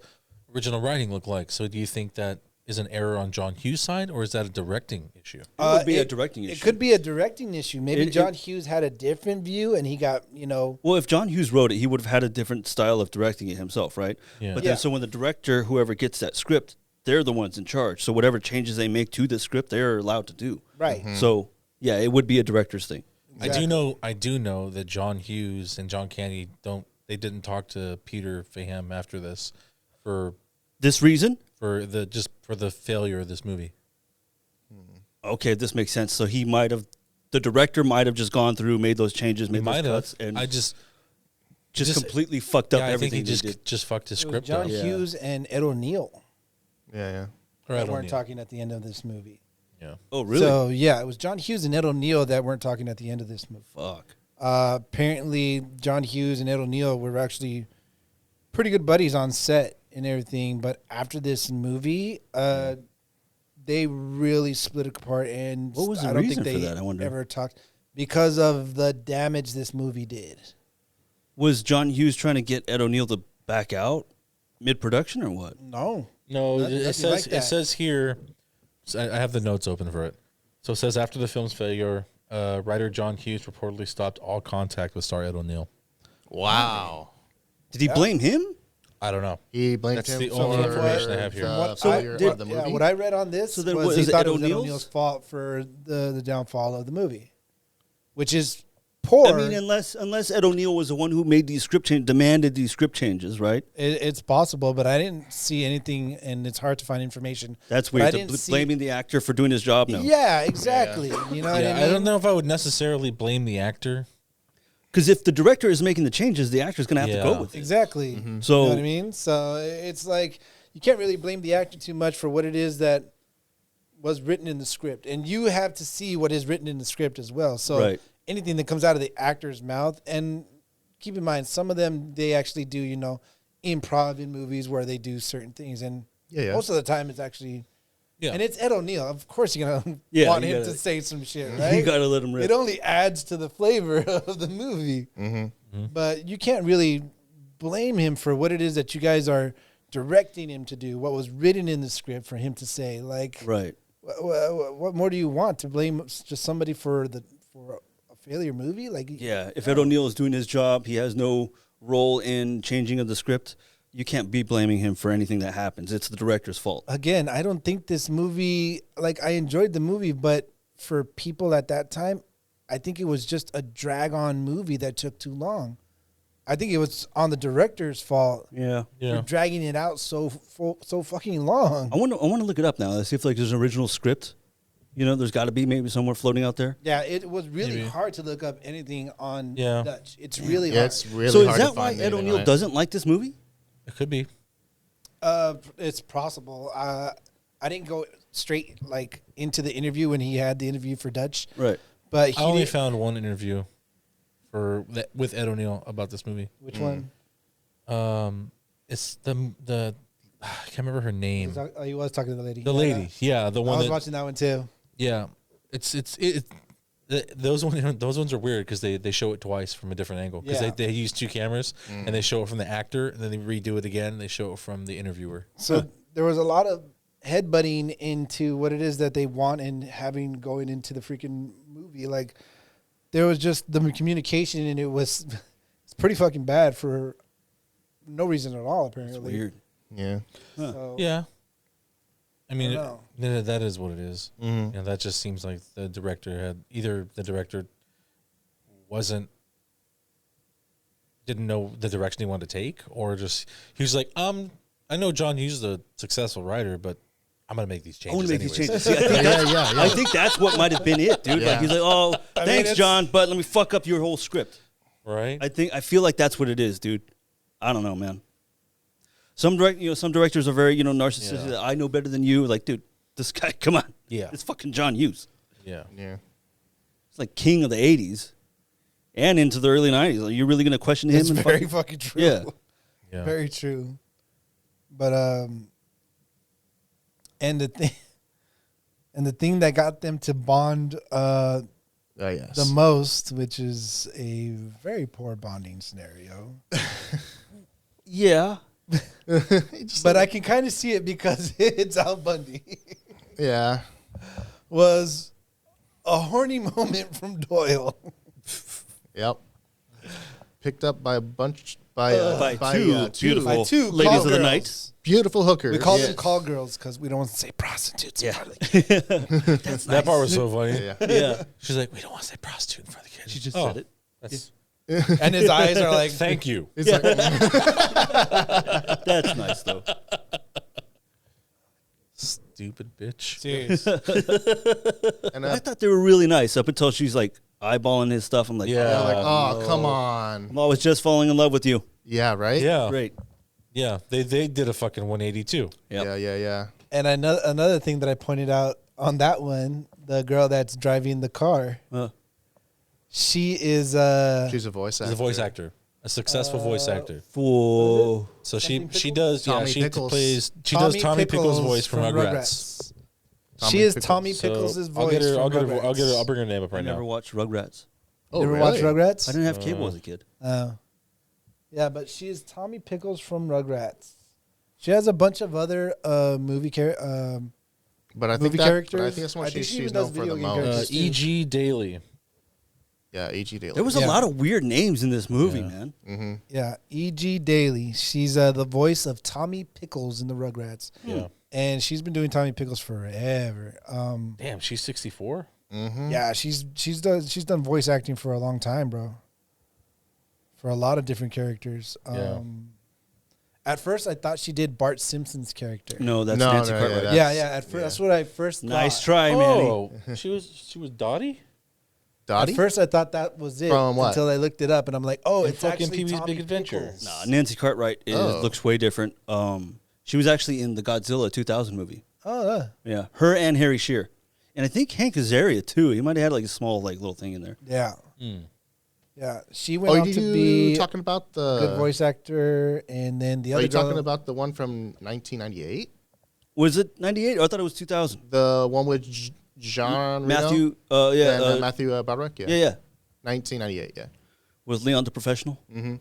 original writing looked like. So do you think that is an error on John Hughes' side, or is that a directing issue? It would be a directing issue. It could be a directing issue. Maybe It- John Hughes had a different view and he got, Well, if John Hughes wrote it, he would have had a different style of directing it himself, right? Yeah. But Yeah. then, so when the director, whoever gets that script, they're the ones in charge. So whatever changes they make to the script, they're allowed to do. right. So yeah, it would be a director's thing. Exactly. I do know that John Hughes and John Candy didn't talk to Peter Faiman after this for This reason? for the failure of this movie. Okay, this makes sense. So the director might have just gone through, made those changes, made those Might cuts, have. and I just completely fucked up yeah, I think everything he they did. just fucked his It was script John up. Yeah. Hughes and Ed O'Neill Yeah. Or I that don't weren't know. talking at the end of this movie. Yeah. Oh, really? So, yeah, it was John Hughes and Ed O'Neill that weren't talking at the end of this movie. Fuck. Apparently, John Hughes and Ed O'Neill were actually pretty good buddies on set and everything. But after this movie, they really split apart. And What was the I don't reason think for they that, I wonder? ever talked because of the damage this movie did. Was John Hughes trying to get Ed O'Neill to back out mid-production or what? No. No, Nothing it like says that. it says here. I have the notes open for it. So it says after the film's failure, writer John Hughes reportedly stopped all contact with star Ed O'Neill. Wow. Did he blame him? I don't know. He blamed That's him the for only information I have here. the So failure did- of the movie. Yeah, what I read on this So then was what, he is it thought Ed it was Ed O'Neill's? O'Neill's fault for the downfall of the movie, which is poor. I mean, unless Ed O'Neill was the one who made these script changes, demanded these script changes, right? It's possible, but I didn't see anything, and it's hard to find information. That's But I weird. didn't see- Blaming the actor for doing his job now. Yeah, exactly. You know what I mean? I don't know if I would necessarily blame the actor. Because if the director is making the changes, the actor's going to have to Yeah. go with it. Exactly. So You know what I mean? So it's like you can't really blame the actor too much for what it is that was written in the script. And you have to see what is written in the script as well. So Right. anything that comes out of the actor's mouth, and keep in mind, some of them, they actually do, improv in movies where they do certain things. And Yeah. most of the time it's actually, Yeah. and it's Ed O'Neill. Of course you're going to Yeah, want you him gotta- to say some shit, right? you got to let him rip. It only adds to the flavor of the movie. But you can't really blame him for what it is that you guys are directing him to do, what was written in the script for him to say. Like, Right. what more do you want? To blame just somebody for a failure movie? Like, Yeah, if Ed O'Neill is doing his job, he has no role in changing of the script. You can't be blaming him for anything that happens. It's the director's fault. again, I don't think this movie, like, I enjoyed the movie, but for people at that time, I think it was just a drag-on movie that took too long. I think it was on the director's fault Yeah. for dragging it out so fucking long. I want to look it up now. Let's see if like there's an original script. There's got to be maybe somewhere floating out there. Yeah, it was really Maybe. hard to look up anything on Yeah. Dutch. It's really Yeah, hard. it's really So is hard to that why find Ed anything O'Neill on it. doesn't like this movie? It could be. It's possible. I didn't go straight like into the interview when he had the interview for Dutch, Right. but he I only did- found one interview with Ed O'Neill about this movie. which one? It's the I can't remember her name. He was talking to the lady. The Yeah, lady, yeah, the I one was that, watching that one too. yeah. Those ones are weird because they show it twice from a different angle because Yeah. they use two cameras and they show it from the actor and then they redo it again and they show it from the interviewer. So there was a lot of headbutting into what it is that they want and having going into the freaking movie. Like there was just the communication, and it's pretty fucking bad for no reason at all. Apparently, It's weird. Yeah. So, Yeah, I mean I don't that is what it is. Mm-hmm. That just seems like the director didn't know the direction he wanted to take, or just he was like, I know John Hughes is a successful writer, but I'm gonna make these I want changes. to make these anyways." changes. See, I think Yeah, that's, yeah. I think that's what might have been it, dude. Yeah. Like he's like, oh, mean, thanks, it's- John, but let me fuck up your whole script. right? I feel like that's what it is, dude. I don't know, man. Some directors are very, narcissistic. Yeah. I know better than you. Like, dude, this guy, come on. Yeah. It's fucking John Hughes. Yeah. Yeah. It's like king of the 80s and into the early 90s. Like, you're really going to question him? it's and very fucking true. Yeah. Yeah. Very true. But and the thing that got them to bond Yes. the most, which is a very poor bonding scenario. Yeah. But I can kind of see it because it's Al Bundy. Yeah. Was a horny moment from Doyle. Yep. Picked up by a bunch by two beautiful By two ladies call of the girls. night. beautiful hookers. We call Yeah. them call girls because we don't want to say prostitutes. Yeah. That part was so funny. Yeah. Yeah. She's like, we don't want to say prostitute in front of the kids. She just Oh, said it. That's, And his eyes are like, thank you. It's like, That's nice, though. Stupid bitch. serious. and I thought they were really nice up until she's like eyeballing his stuff. I'm like, Yeah. they're like, oh, oh, come on. I'm always just falling in love with you. Yeah, right? Yeah. Great. Yeah. They did a fucking 180 too. Yep. Yeah. And another thing that I pointed out on that one, the girl that's driving the car, she is She's a voice She's actor. a voice actor. A successful voice actor. Whoa. So Tommy she does Tommy she Pickles. plays Tommy Pickles' voice from Rugrats. She is Pickles. Tommy So Pickles' voice. I'll from get her. Rugrats. I'll bring her name up I right never now. watched Rugrats. Oh, You ever really? watch Rugrats? I didn't have cable as a kid. Oh. Yeah, but she is Tommy Pickles from Rugrats. She has a bunch of other But I think movie that, characters. but I think that's what I think she's she even known does for the video game most. characters. E.G. Daily. Yeah, E.G. Daily. There was a lot of weird names in this movie, man. Mm-hmm. Yeah, E.G. Daily. She's the voice of Tommy Pickles in the Rugrats. Yeah. And she's been doing Tommy Pickles forever. Damn, she's 64. Yeah, she's done voice acting for a long time, bro. For a lot of different characters. At first, I thought she did Bart Simpson's character. No, that's No, Nancy no, Cartwright. yeah, Yeah, at first, that's what I first thought. Nice try, Manny. Oh, she was Dottie? Dottie? At first, I thought that was it From what? until I looked it up, and I'm like, oh, it's fucking actually Pee-wee's Tommy Big Adventure. Pickles. Nah, Nancy Cartwright looks way different. She was actually in the Godzilla 2000 movie. Oh, Yeah, her and Harry Shearer, and I think Hank Azaria too. He might have had like a small little thing in there. yeah. Mm. Yeah, she went on to you be talking about the good voice actor, and then the Are other you talking girl- about the one from 1998? Was it 98? I thought it was 2000. The one with Jean Matthew. Reno Yeah, and Matthew Broderick? yeah, yeah. 1998, yeah. Was Leon the Professional? Mm-hmm.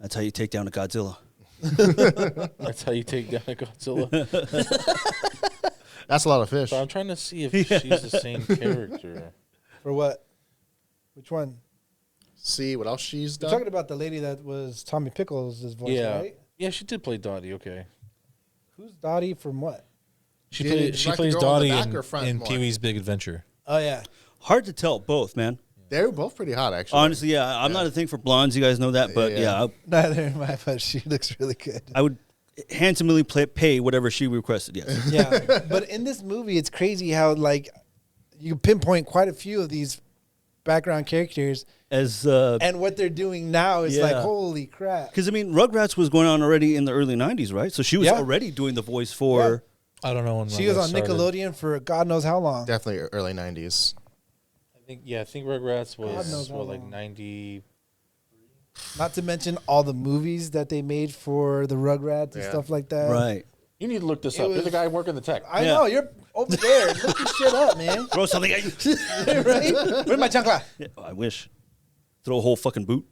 That's how you take down a Godzilla. That's how you take down a Godzilla. That's a lot of fish. So I'm trying to see if she's the same character. for what? Which one? See what else she's You're done? talking about the lady that was Tommy Pickles' voice, Yeah. right? Yeah, she did play Dottie, okay. Who's Dottie from what? She Did plays you like the girl in Dottie the back or front in more? Pee-wee's Big Adventure. Oh yeah, Hard to tell, both, man. They were both pretty hot, actually. Honestly, yeah, I'm not a thing for blondes. You guys know that, but Yeah. yeah, neither am I, but she looks really good. I would handsomely pay whatever she requested. Yes. Yeah, but in this movie, it's crazy how like you pinpoint quite a few of these background characters, As and what they're doing now is like Yeah. holy crap. because I mean, Rugrats was going on already in the early '90s, right? So she was Yeah. already doing the voice for. I don't know when She was on Rugrats started. Nickelodeon for God knows how long. Definitely early 90s. I think Rugrats God knows was how what, like long. 90. Not to mention all the movies that they made for the Rugrats and Yeah. stuff like that. Right. You need to look this It up. You're was- the guy working the tech. I Yeah. know you're over there. Look this shit up, man. Throw something at you. Right? Where's my chancla? Yeah, I wish. Throw a whole fucking boot.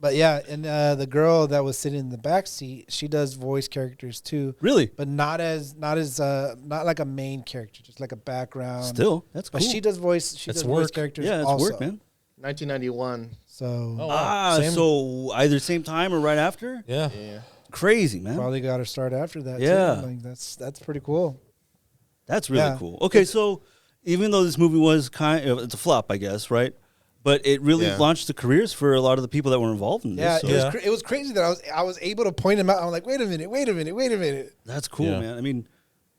But yeah, and the girl that was sitting in the back seat, she does voice characters too, Really? but not like a main character, just like a background. Still, that's cool. But she does voice. She That's does voice work. characters. Yeah, it's also. work, man. 1991. So Oh, wow. Same- So either same time or right after? Yeah. Yeah. Crazy, man. probably got her start after that. Yeah. too. Like, that's pretty cool. That's really Yeah. cool. Okay, so even though this movie was it's a flop, I guess, right? But it really Yeah. launched the careers for a lot of the people that were involved in this. Yeah, so it was crazy that I was able to point him out. I'm like, wait a minute. that's cool, Yeah. man. I mean,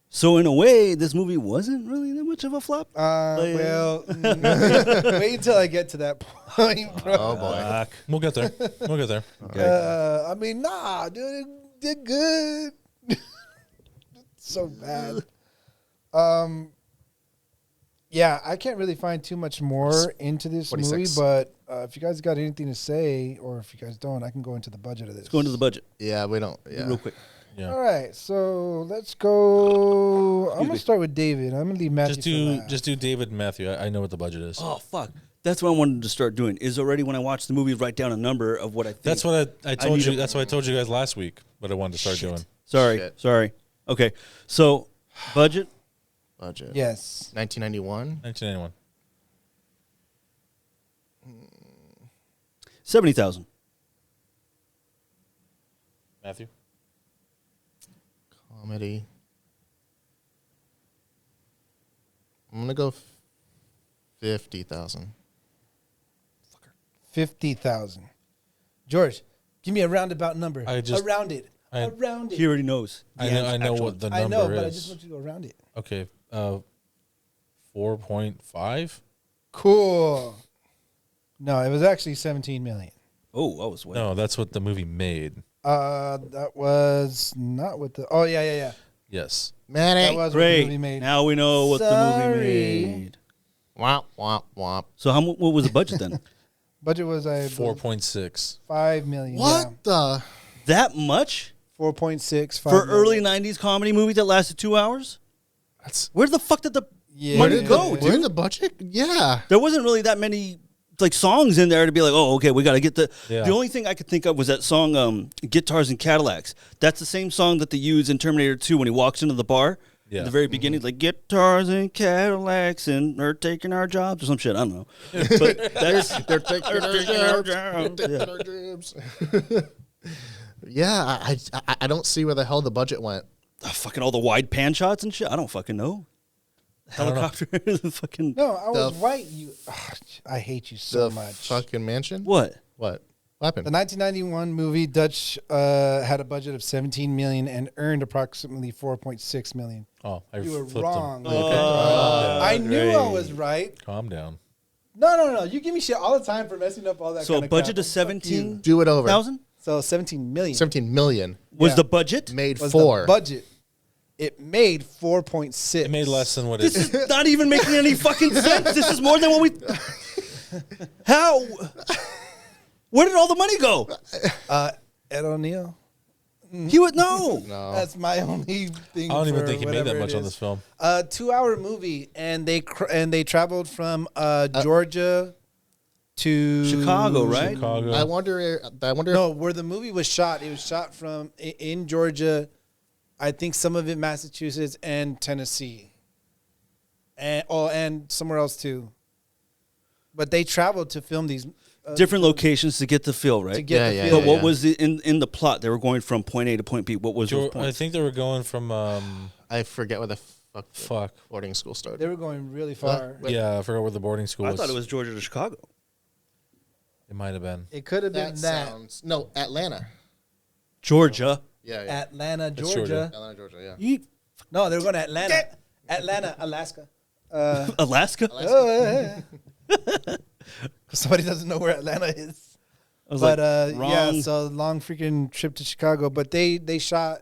so in a way, this movie wasn't really that much of a flop. Well, wait until I get to that point, bro. Oh, boy. Fuck. We'll get there. We'll get there. Okay. I mean, nah, dude, it did good. So bad. Yeah, I can't really find too much more into this 46. movie, but if you guys got anything to say, or if you guys don't, I can go into the budget of this. Let's go into the budget Yeah, we don't. Yeah. real quick. Yeah. All right, so let's go. I'm gonna start with David. I'm gonna leave Matthew. Just do David and Matthew. I know what the budget is. Oh fuck. That's what I wanted to start doing. Is already when I watch the movie, write down a number of what I think. That's what I told need you. a- That's what I told you guys last week. What I wanted to start doing. Shit. Sorry. Okay, so budget. Budget. Yes. 1991. 1991. 70,000. Matthew. Comedy. I'm gonna go 50,000. 50,000. George, give me a roundabout number. Around it. I He already knows. I know what the number I know, is. but I just want you to go around it. Okay. 4.5. Cool. No, it was actually 17 million. Oh, I was way. No, that's what the movie made. That was not what the. Oh yeah. Yes. That Manny. was what the Great. movie made. Now we know what the Sorry. movie made. Womp, womp, womp. So what was the budget then? Budget was 4.6. 5 million. What the? That much 4.6 for early '90s comedy movie that lasted 2 hours? That's. Where the fuck did the Yeah. money go, Where dude? the budget? Yeah. There wasn't really that many like songs in there to be like, oh, okay, we got to get the. Yeah. The only thing I could think of was that song, "Guitars and Cadillacs." That's the same song that they use in Terminator 2 when he walks into the bar. At the very beginning, like guitars and Cadillacs and they're taking our jobs or some shit. I don't know. But they're taking our jobs. Yeah, I don't see where the hell the budget went. Fucking all the wide pan shots and shit. I don't fucking know. Helicopter. Fucking. No, I was right. I hate you so much. Fucking mansion. What? What happened? The 1991 movie Dutch had a budget of 17 million and earned approximately 4.6 million. Oh, You were flipped wrong. him. I knew I was right. Calm down. No. You give me shit all the time for messing up all that. So kind a of budget crap. of 17,000? Do it over. So 17 million 17 million Was Yeah. the budget? made was for. the budget. It made 4.6. It made less than what This it. is not even making any fucking sense. This is more than what we. How? Where did all the money go? Ed O'Neill. He would know. No. That's my only thing. I don't even for think he made that whatever much it on is. this film. 2-hour movie, and they traveled from Georgia to Chicago, right? Chicago. I wonder. No, where the movie was shot. It was shot from in Georgia. I think some of it Massachusetts and Tennessee, and somewhere else too. But they traveled to film these Different locations to get the feel, right? to get the Yeah, feel. But what was the in the plot? They were going from point A to point B. What was those I points? think they were going from. I forget where the fuck the Fuck. boarding school started. They were going really far. Wait. Yeah, I forgot where the boarding school I was. thought it was Georgia to Chicago. It might have been. It could have been that. sounds no Atlanta. Georgia. Yeah. Atlanta, It's Georgia. Georgia. Atlanta, Georgia. Yeah. You, No, they were going to Atlanta. Atlanta, Alaska. Alaska. Somebody doesn't know where Atlanta is. I was But like, yeah, wrong. so long freaking trip to Chicago. But they shot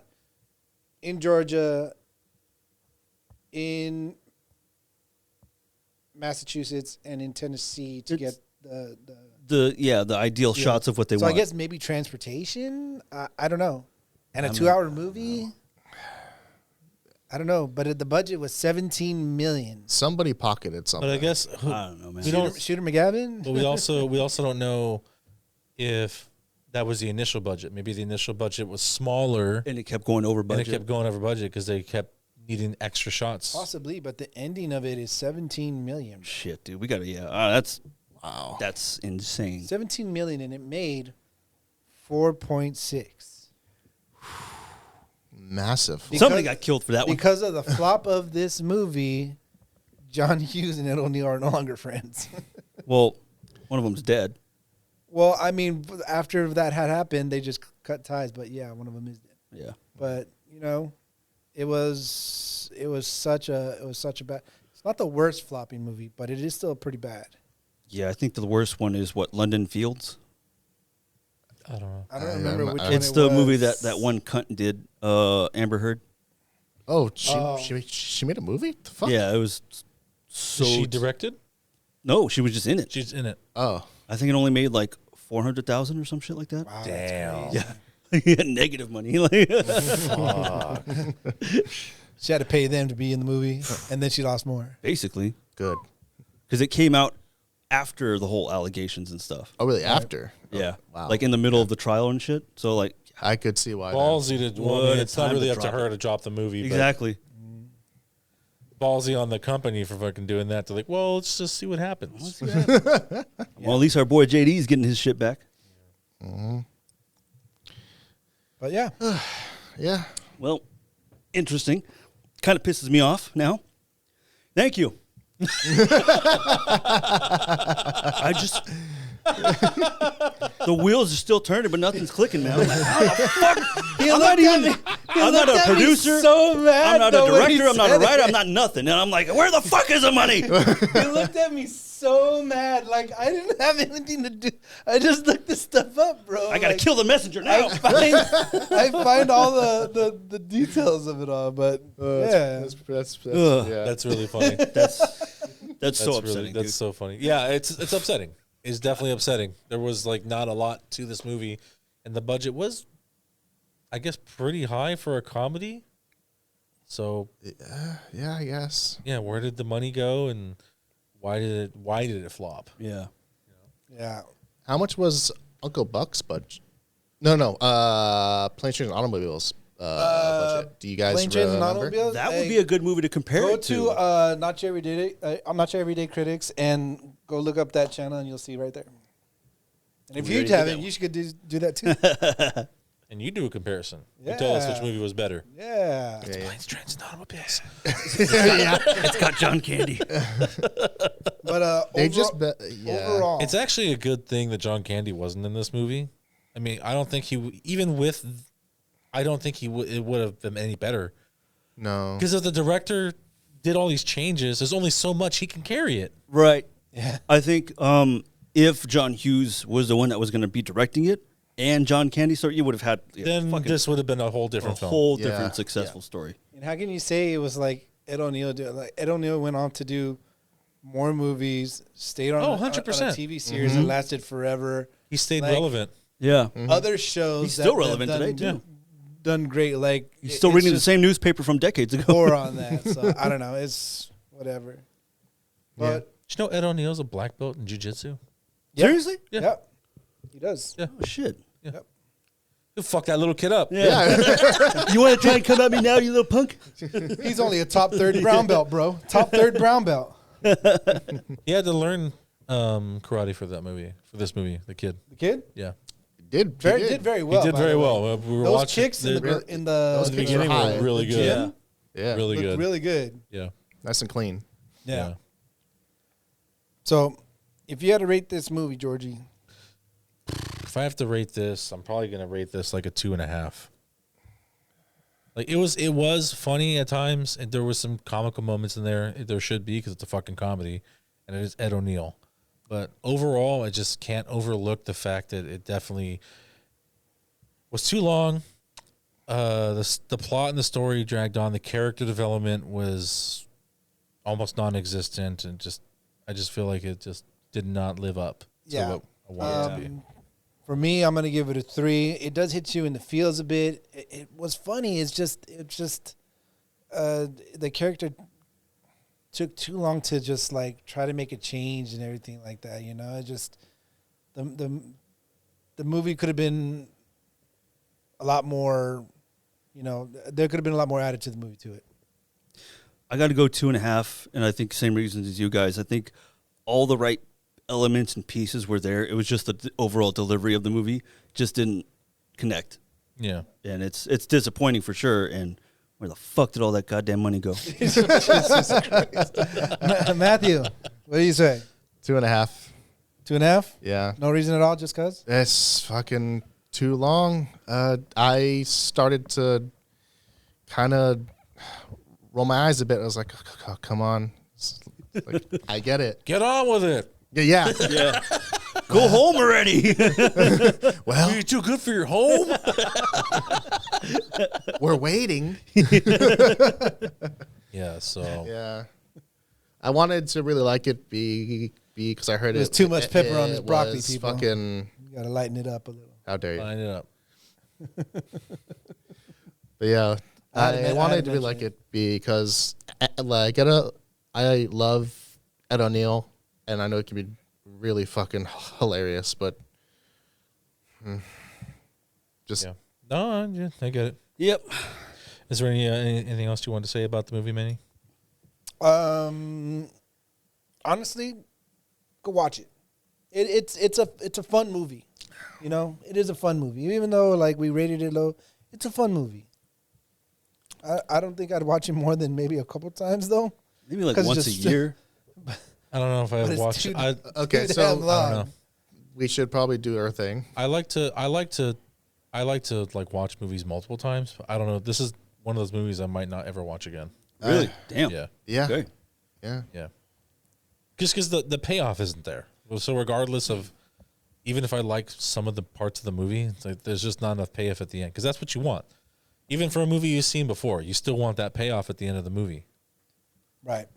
in Georgia, in Massachusetts, and in Tennessee to It's- get the ideal Yeah. shots of what they so want. I guess maybe transportation. I don't know. And a I mean, 2-hour movie. I don't know, but the budget was 17 million. Somebody pocketed something. But I guess I don't know, man. We don't- Shooter McGavin. But we also don't know if that was the initial budget. Maybe the initial budget was smaller And it kept going over and budget. it kept going over budget because they kept needing extra shots. Possibly, but the ending of it is 17 million. Shit, dude. We got to, Wow. that's insane. 17 million, and it made 4.6. Massive. Somebody got killed for that one. Because of the flop of this movie, John Hughes and Ed O'Neill are no longer friends. Well, one of them's dead. Well, I mean, after that had happened, they just cut ties. But yeah, one of them is dead. Yeah. But it was such a bad. It's not the worst flopping movie, but it is still pretty bad. Yeah, I think the worst one is what, London Fields? I don't know. I don't I remember remember- which I- one. It's it the was. movie that one cunt did, Amber Heard. Oh, Oh. she made a movie? The fuck? Yeah, it was so. Is she directed? No, she was just in it. She's in it. Oh. I think it only made like 400,000 or some shit like that. Wow, Damn. Yeah. Yeah, negative money. Like, she had to pay them to be in the movie, and then she lost more. basically, Good. because it came out after the whole allegations and stuff. Oh, really? After? Yeah, wow. like in the middle of the trial and shit. So like, I could see why. then. Ballsy to. Well, I What mean, a it's not time really to up to drop her it. to drop the movie. exactly. But ballsy on the company for fucking doing that. They're like, well, let's just see what happens. Well, at least our boy JD's getting his shit back. But yeah, Yeah. Well, interesting. Kind of pisses me off now. Thank you. I just. The wheels are still turning, but nothing's clicking, man. I'm like, how the fuck? I'm not a producer. so mad. I'm not a though, when he director. I'm not a said writer. it. I'm not nothing. And I'm like, where the fuck is the money? He looked at me so mad, like I didn't have anything to do. I just looked this stuff up, bro. I gotta Like, kill the messenger now. I find all the details of it all, but yeah, That's Ugh. yeah. That's really funny. That's That's so really, upsetting. that's dude. so funny. Yeah, it's upsetting. It's definitely upsetting. There was like not a lot to this movie, and the budget was, I guess, pretty high for a comedy. So Yeah, I guess. yeah, where did the money go, and why did it flop? Yeah. yeah. How much was Uncle Buck's budget? No. Planes, Trains, and Automobiles budget. Do you guys Plane, Trains, and remember? Automobiles? That would be a good movie to compare Go it to. to Not Your Everyday Critics and go look up that channel and you'll see right there. And if you haven't, you should do that too. And you do a comparison. Yeah. You tell us which movie was better. Yeah. Planes, Trains, and Automobiles. It's got John Candy. But overall, It's actually a good thing that John Candy wasn't in this movie. I mean, I don't think he it would have been any better. No. Because if the director did all these changes, there's only so much he can carry it. Right. Yeah. I think if John Hughes was the one that was going to be directing it and John Candy, so you would have had Then this would have been a whole different film. whole different successful story. and how can you say it was like Ed O'Neill? Ed O'Neill went on to do more movies, stayed on, on a 100%. TV series that lasted forever. He stayed Like- relevant. Yeah. Other shows He's still relevant done, today, too. Done great. Like He's still reading the same newspaper from decades ago. More on that. So I don't know. It's whatever. But Did you know Ed O'Neill's a black belt in jiu-jitsu? Seriously? Yeah. yep, he does. Yeah. Oh, shit. You fuck that little kid up. Yeah. You want to try and come at me now, you little punk? He's only a top third brown belt, bro. Top third brown belt. He had to learn karate for this movie, the kid. The kid Yeah. Did very well. He did by very the way. well. We were Those watching kicks in the those the kicks beginning were high. were really The good. gym? Yeah. Really looked good. really good. Yeah. Nice and clean. Yeah. So, if you had to rate this movie, Georgie, If I have to rate this, I'm probably gonna rate this like a 2.5. Like it was funny at times, and there was some comical moments in there. There should be because it's a fucking comedy, and it is Ed O'Neill. But overall, I just can't overlook the fact that it definitely was too long. The plot and the story dragged on. The character development was almost non-existent, and I just feel like it just did not live up to what I wanted it to be. for me, I'm gonna give it a 3. It does hit you in the feels a bit. It was funny. It's just the character took too long to just like try to make a change and everything like that. You know, it just the movie could have been a lot more. You know, there could have been a lot more added to the movie to it. I got to go 2.5, and I think same reasons as you guys. I think all the right elements and pieces were there. It was just the overall delivery of the movie just didn't connect. Yeah. And it's disappointing for sure. And where the fuck did all that goddamn money go? Jesus Christ. Matthew, what do you say? 2.5. 2.5? Yeah. No reason at all, just cause? It's fucking too long. I started to kind of roll my eyes a bit. I was like, oh, come on. Like, I get it. Get on with it. Yeah. Yeah. Go home already. Well, You're too good for your home. we're waiting. Yeah. So Yeah. I wanted to really like it because I heard There's it. too much pepper on this it broccoli, was people. Fucking, You gotta lighten it up a little. how dare you? line it up. But yeah, I I wanted to really like it because I love Ed O'Neill, and I know it can be really fucking hilarious, but just Yeah. No, yeah, I get it. Yep. Is there anything else you want to say about the movie, Manny? Honestly, go watch it. It's a fun movie. You know, it is a fun movie. Even though like we rated it low, it's a fun movie. I don't think I'd watch it more than maybe a couple times though. Maybe like 'Cause once a just- year. I don't know if But I've it's watched. too- okay. Too So damn long. I don't know. we should probably do our thing. I like to like watch movies multiple times. I don't know. This is one of those movies I might not ever watch again. Really? Damn. Yeah. Yeah, Okay. yeah. Yeah. Just because the payoff isn't there. So regardless of, even if I like some of the parts of the movie, it's like there's just not enough payoff at the end. Because that's what you want. Even for a movie you've seen before, you still want that payoff at the end of the movie. Right.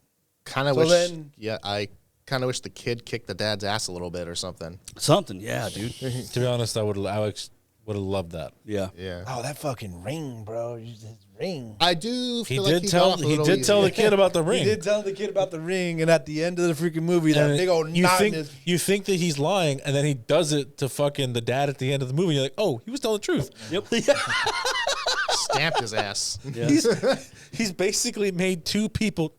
Kind of So wish. then- I kind of wish the kid kicked the dad's ass a little bit or something. Something. Yeah, dude. To be honest, I would have loved that. Yeah. Yeah. Oh, that fucking ring, bro. His ring. I do. He Feel did like tell got off a he little did tell easy. the kid about the ring. He did tell the kid about the ring, and at the end of the freaking movie, that And big old you knot think in his. you think that he's lying, and then he does it to fucking the dad at the end of the movie. You're like, oh, he was telling the truth. Yep. stamped his ass. Yeah. He's basically made two people.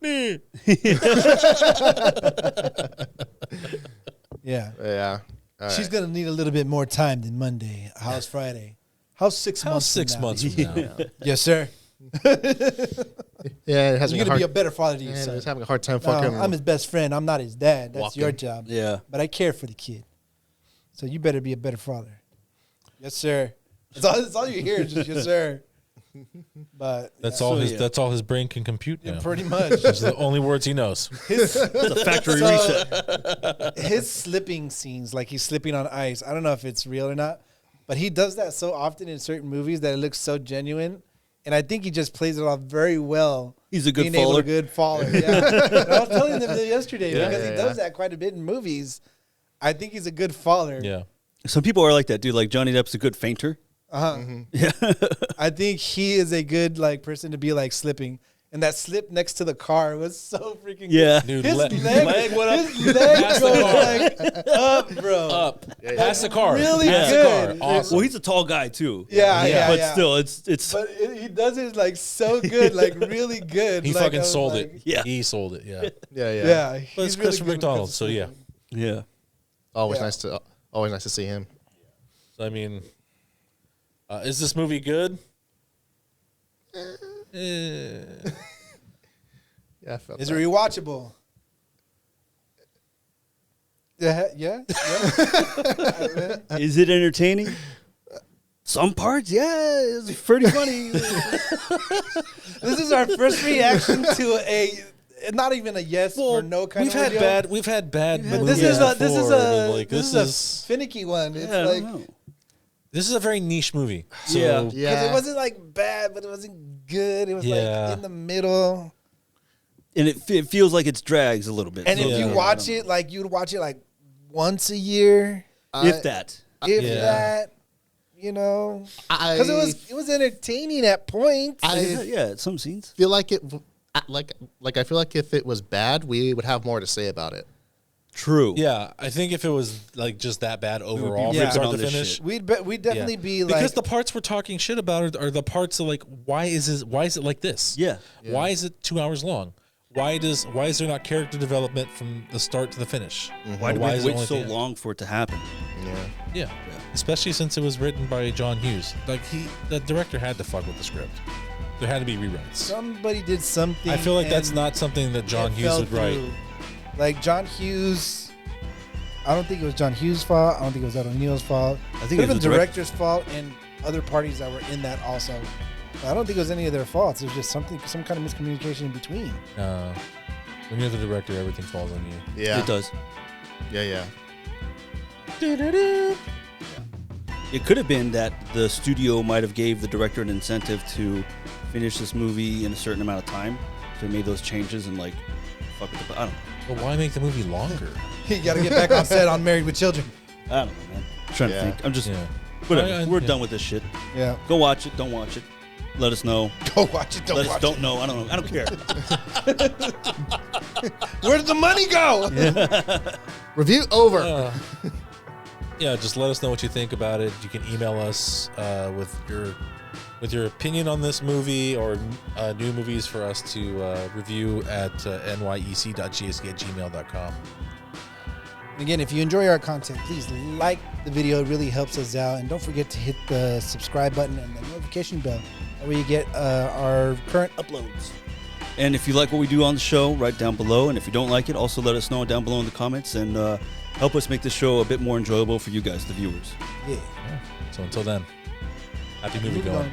Yeah. Yeah. All She's right. gonna need a little bit more time than Monday. How's Friday? How's 6 months? How's 6 from now? months from now? Yes, sir. Yeah, it has You're gonna be a better father to your Yeah, son. he's having a hard time No, fucking. I'm his best friend. I'm not his dad. That's your Walking. job. Yeah. But I care for the kid. So you better be a better father. Yes, sir. That's all you hear is just yes, sir. But That's yeah, all So, his. yeah. That's all his brain can compute now. pretty much. Those are the only words he knows. It's a factory reset. His slipping scenes, like he's slipping on ice. I don't know if it's real or not, but he does that so often in certain movies that it looks so genuine. And I think he just plays it off very well. He's a good being able faller. to good faller. Yeah. And I was telling them that yesterday Yeah, because yeah, he yeah. does that quite a bit in movies. I think he's a good faller. Yeah. Some people are like that, dude. Like Johnny Depp's a good fainter. Yeah. I think he is a good like person to be like slipping. And that slip next to the car was so freaking Yeah. Dude, His leg leg went up. His leg Past the goes car. like up, bro. Up. Past the car. Really Past good. the car. Awesome. Well, he's a tall guy too. Yeah, yeah, But yeah. still, it's But he does it like so good, like really good. He Like, I fucking was sold like, it. Yeah. He sold it. Yeah. yeah, yeah. Yeah, But he's it's really Christopher good when it McDonald, comes so to yeah. slipping. yeah. Always Yeah. nice to see him. So, I mean, is this movie good? Yeah, I felt Is it that. rewatchable? Yeah, yeah. Is it entertaining? Some parts, yeah, it's pretty funny. This is our first reaction to a not even a yes or no kind we've of had ordeal. bad. We've had bad. But movies this is a before. this is a finicky one. It's Yeah, I like don't know. This is a very niche movie. So, Yeah. because Yeah. it wasn't like bad, but it wasn't good. It was Yeah. like in the middle. And it feels like it's drags a little bit. And so, if you Yeah. watch it, like you'd watch it like once a year, if that. if Yeah. that, you know, I because it was entertaining at points. Yeah, some scenes. feel like it. Like I feel like if it was bad, we would have more to say about it. True. yeah, I think if it was like just that bad overall ripping from start on to this finish, shit. We'd definitely yeah. be like because the parts we're talking shit about are the parts of like why is it like this? Yeah. Why is it 2 hours long? Why is there not character development from the start to the finish? Why do Why we is it wait only so at the end? long for it to happen? Yeah. Yeah. Especially since it was written by John Hughes. Like the director had to fuck with the script. There had to be rewrites. somebody did something. I feel like that's and not something that John it Hughes fell would write. through. Like John Hughes, I don't think it was John Hughes' fault. I don't think it was Ed O'Neill's fault. I think Could it have been was the direct- director's fault and other parties that were in that also. I don't think it was any of their faults. It was just some kind of miscommunication in between. When you're the director, everything falls on you. Yeah. It does. Yeah. It could have been that the studio might have gave the director an incentive to finish this movie in a certain amount of time. So they made those changes and like, fuck with the. I don't know. But why make the movie longer? You got to get back on set on Married with Children. I don't know, man. I'm trying Yeah. to think. I'm just. Yeah. Whatever. We're Yeah. done with this shit. Yeah. Go watch it. Don't watch it. Let us know. Go watch it. Don't Let us watch don't know. I don't know. I don't care. it. Where did the money go? Review over. Yeah, just let us know what you think about it. You can email us with your opinion on this movie or new movies for us to review at nyec.gsk@gmail.com. Again, if you enjoy our content, please like the video. It really helps us out. And don't forget to hit the subscribe button and the notification bell. That way you get our current uploads. And if you like what we do on the show, write down below. And if you don't like it, also let us know down below in the comments and help us make this show a bit more enjoyable for you guys, the viewers. Yeah. So until then, happy movie going.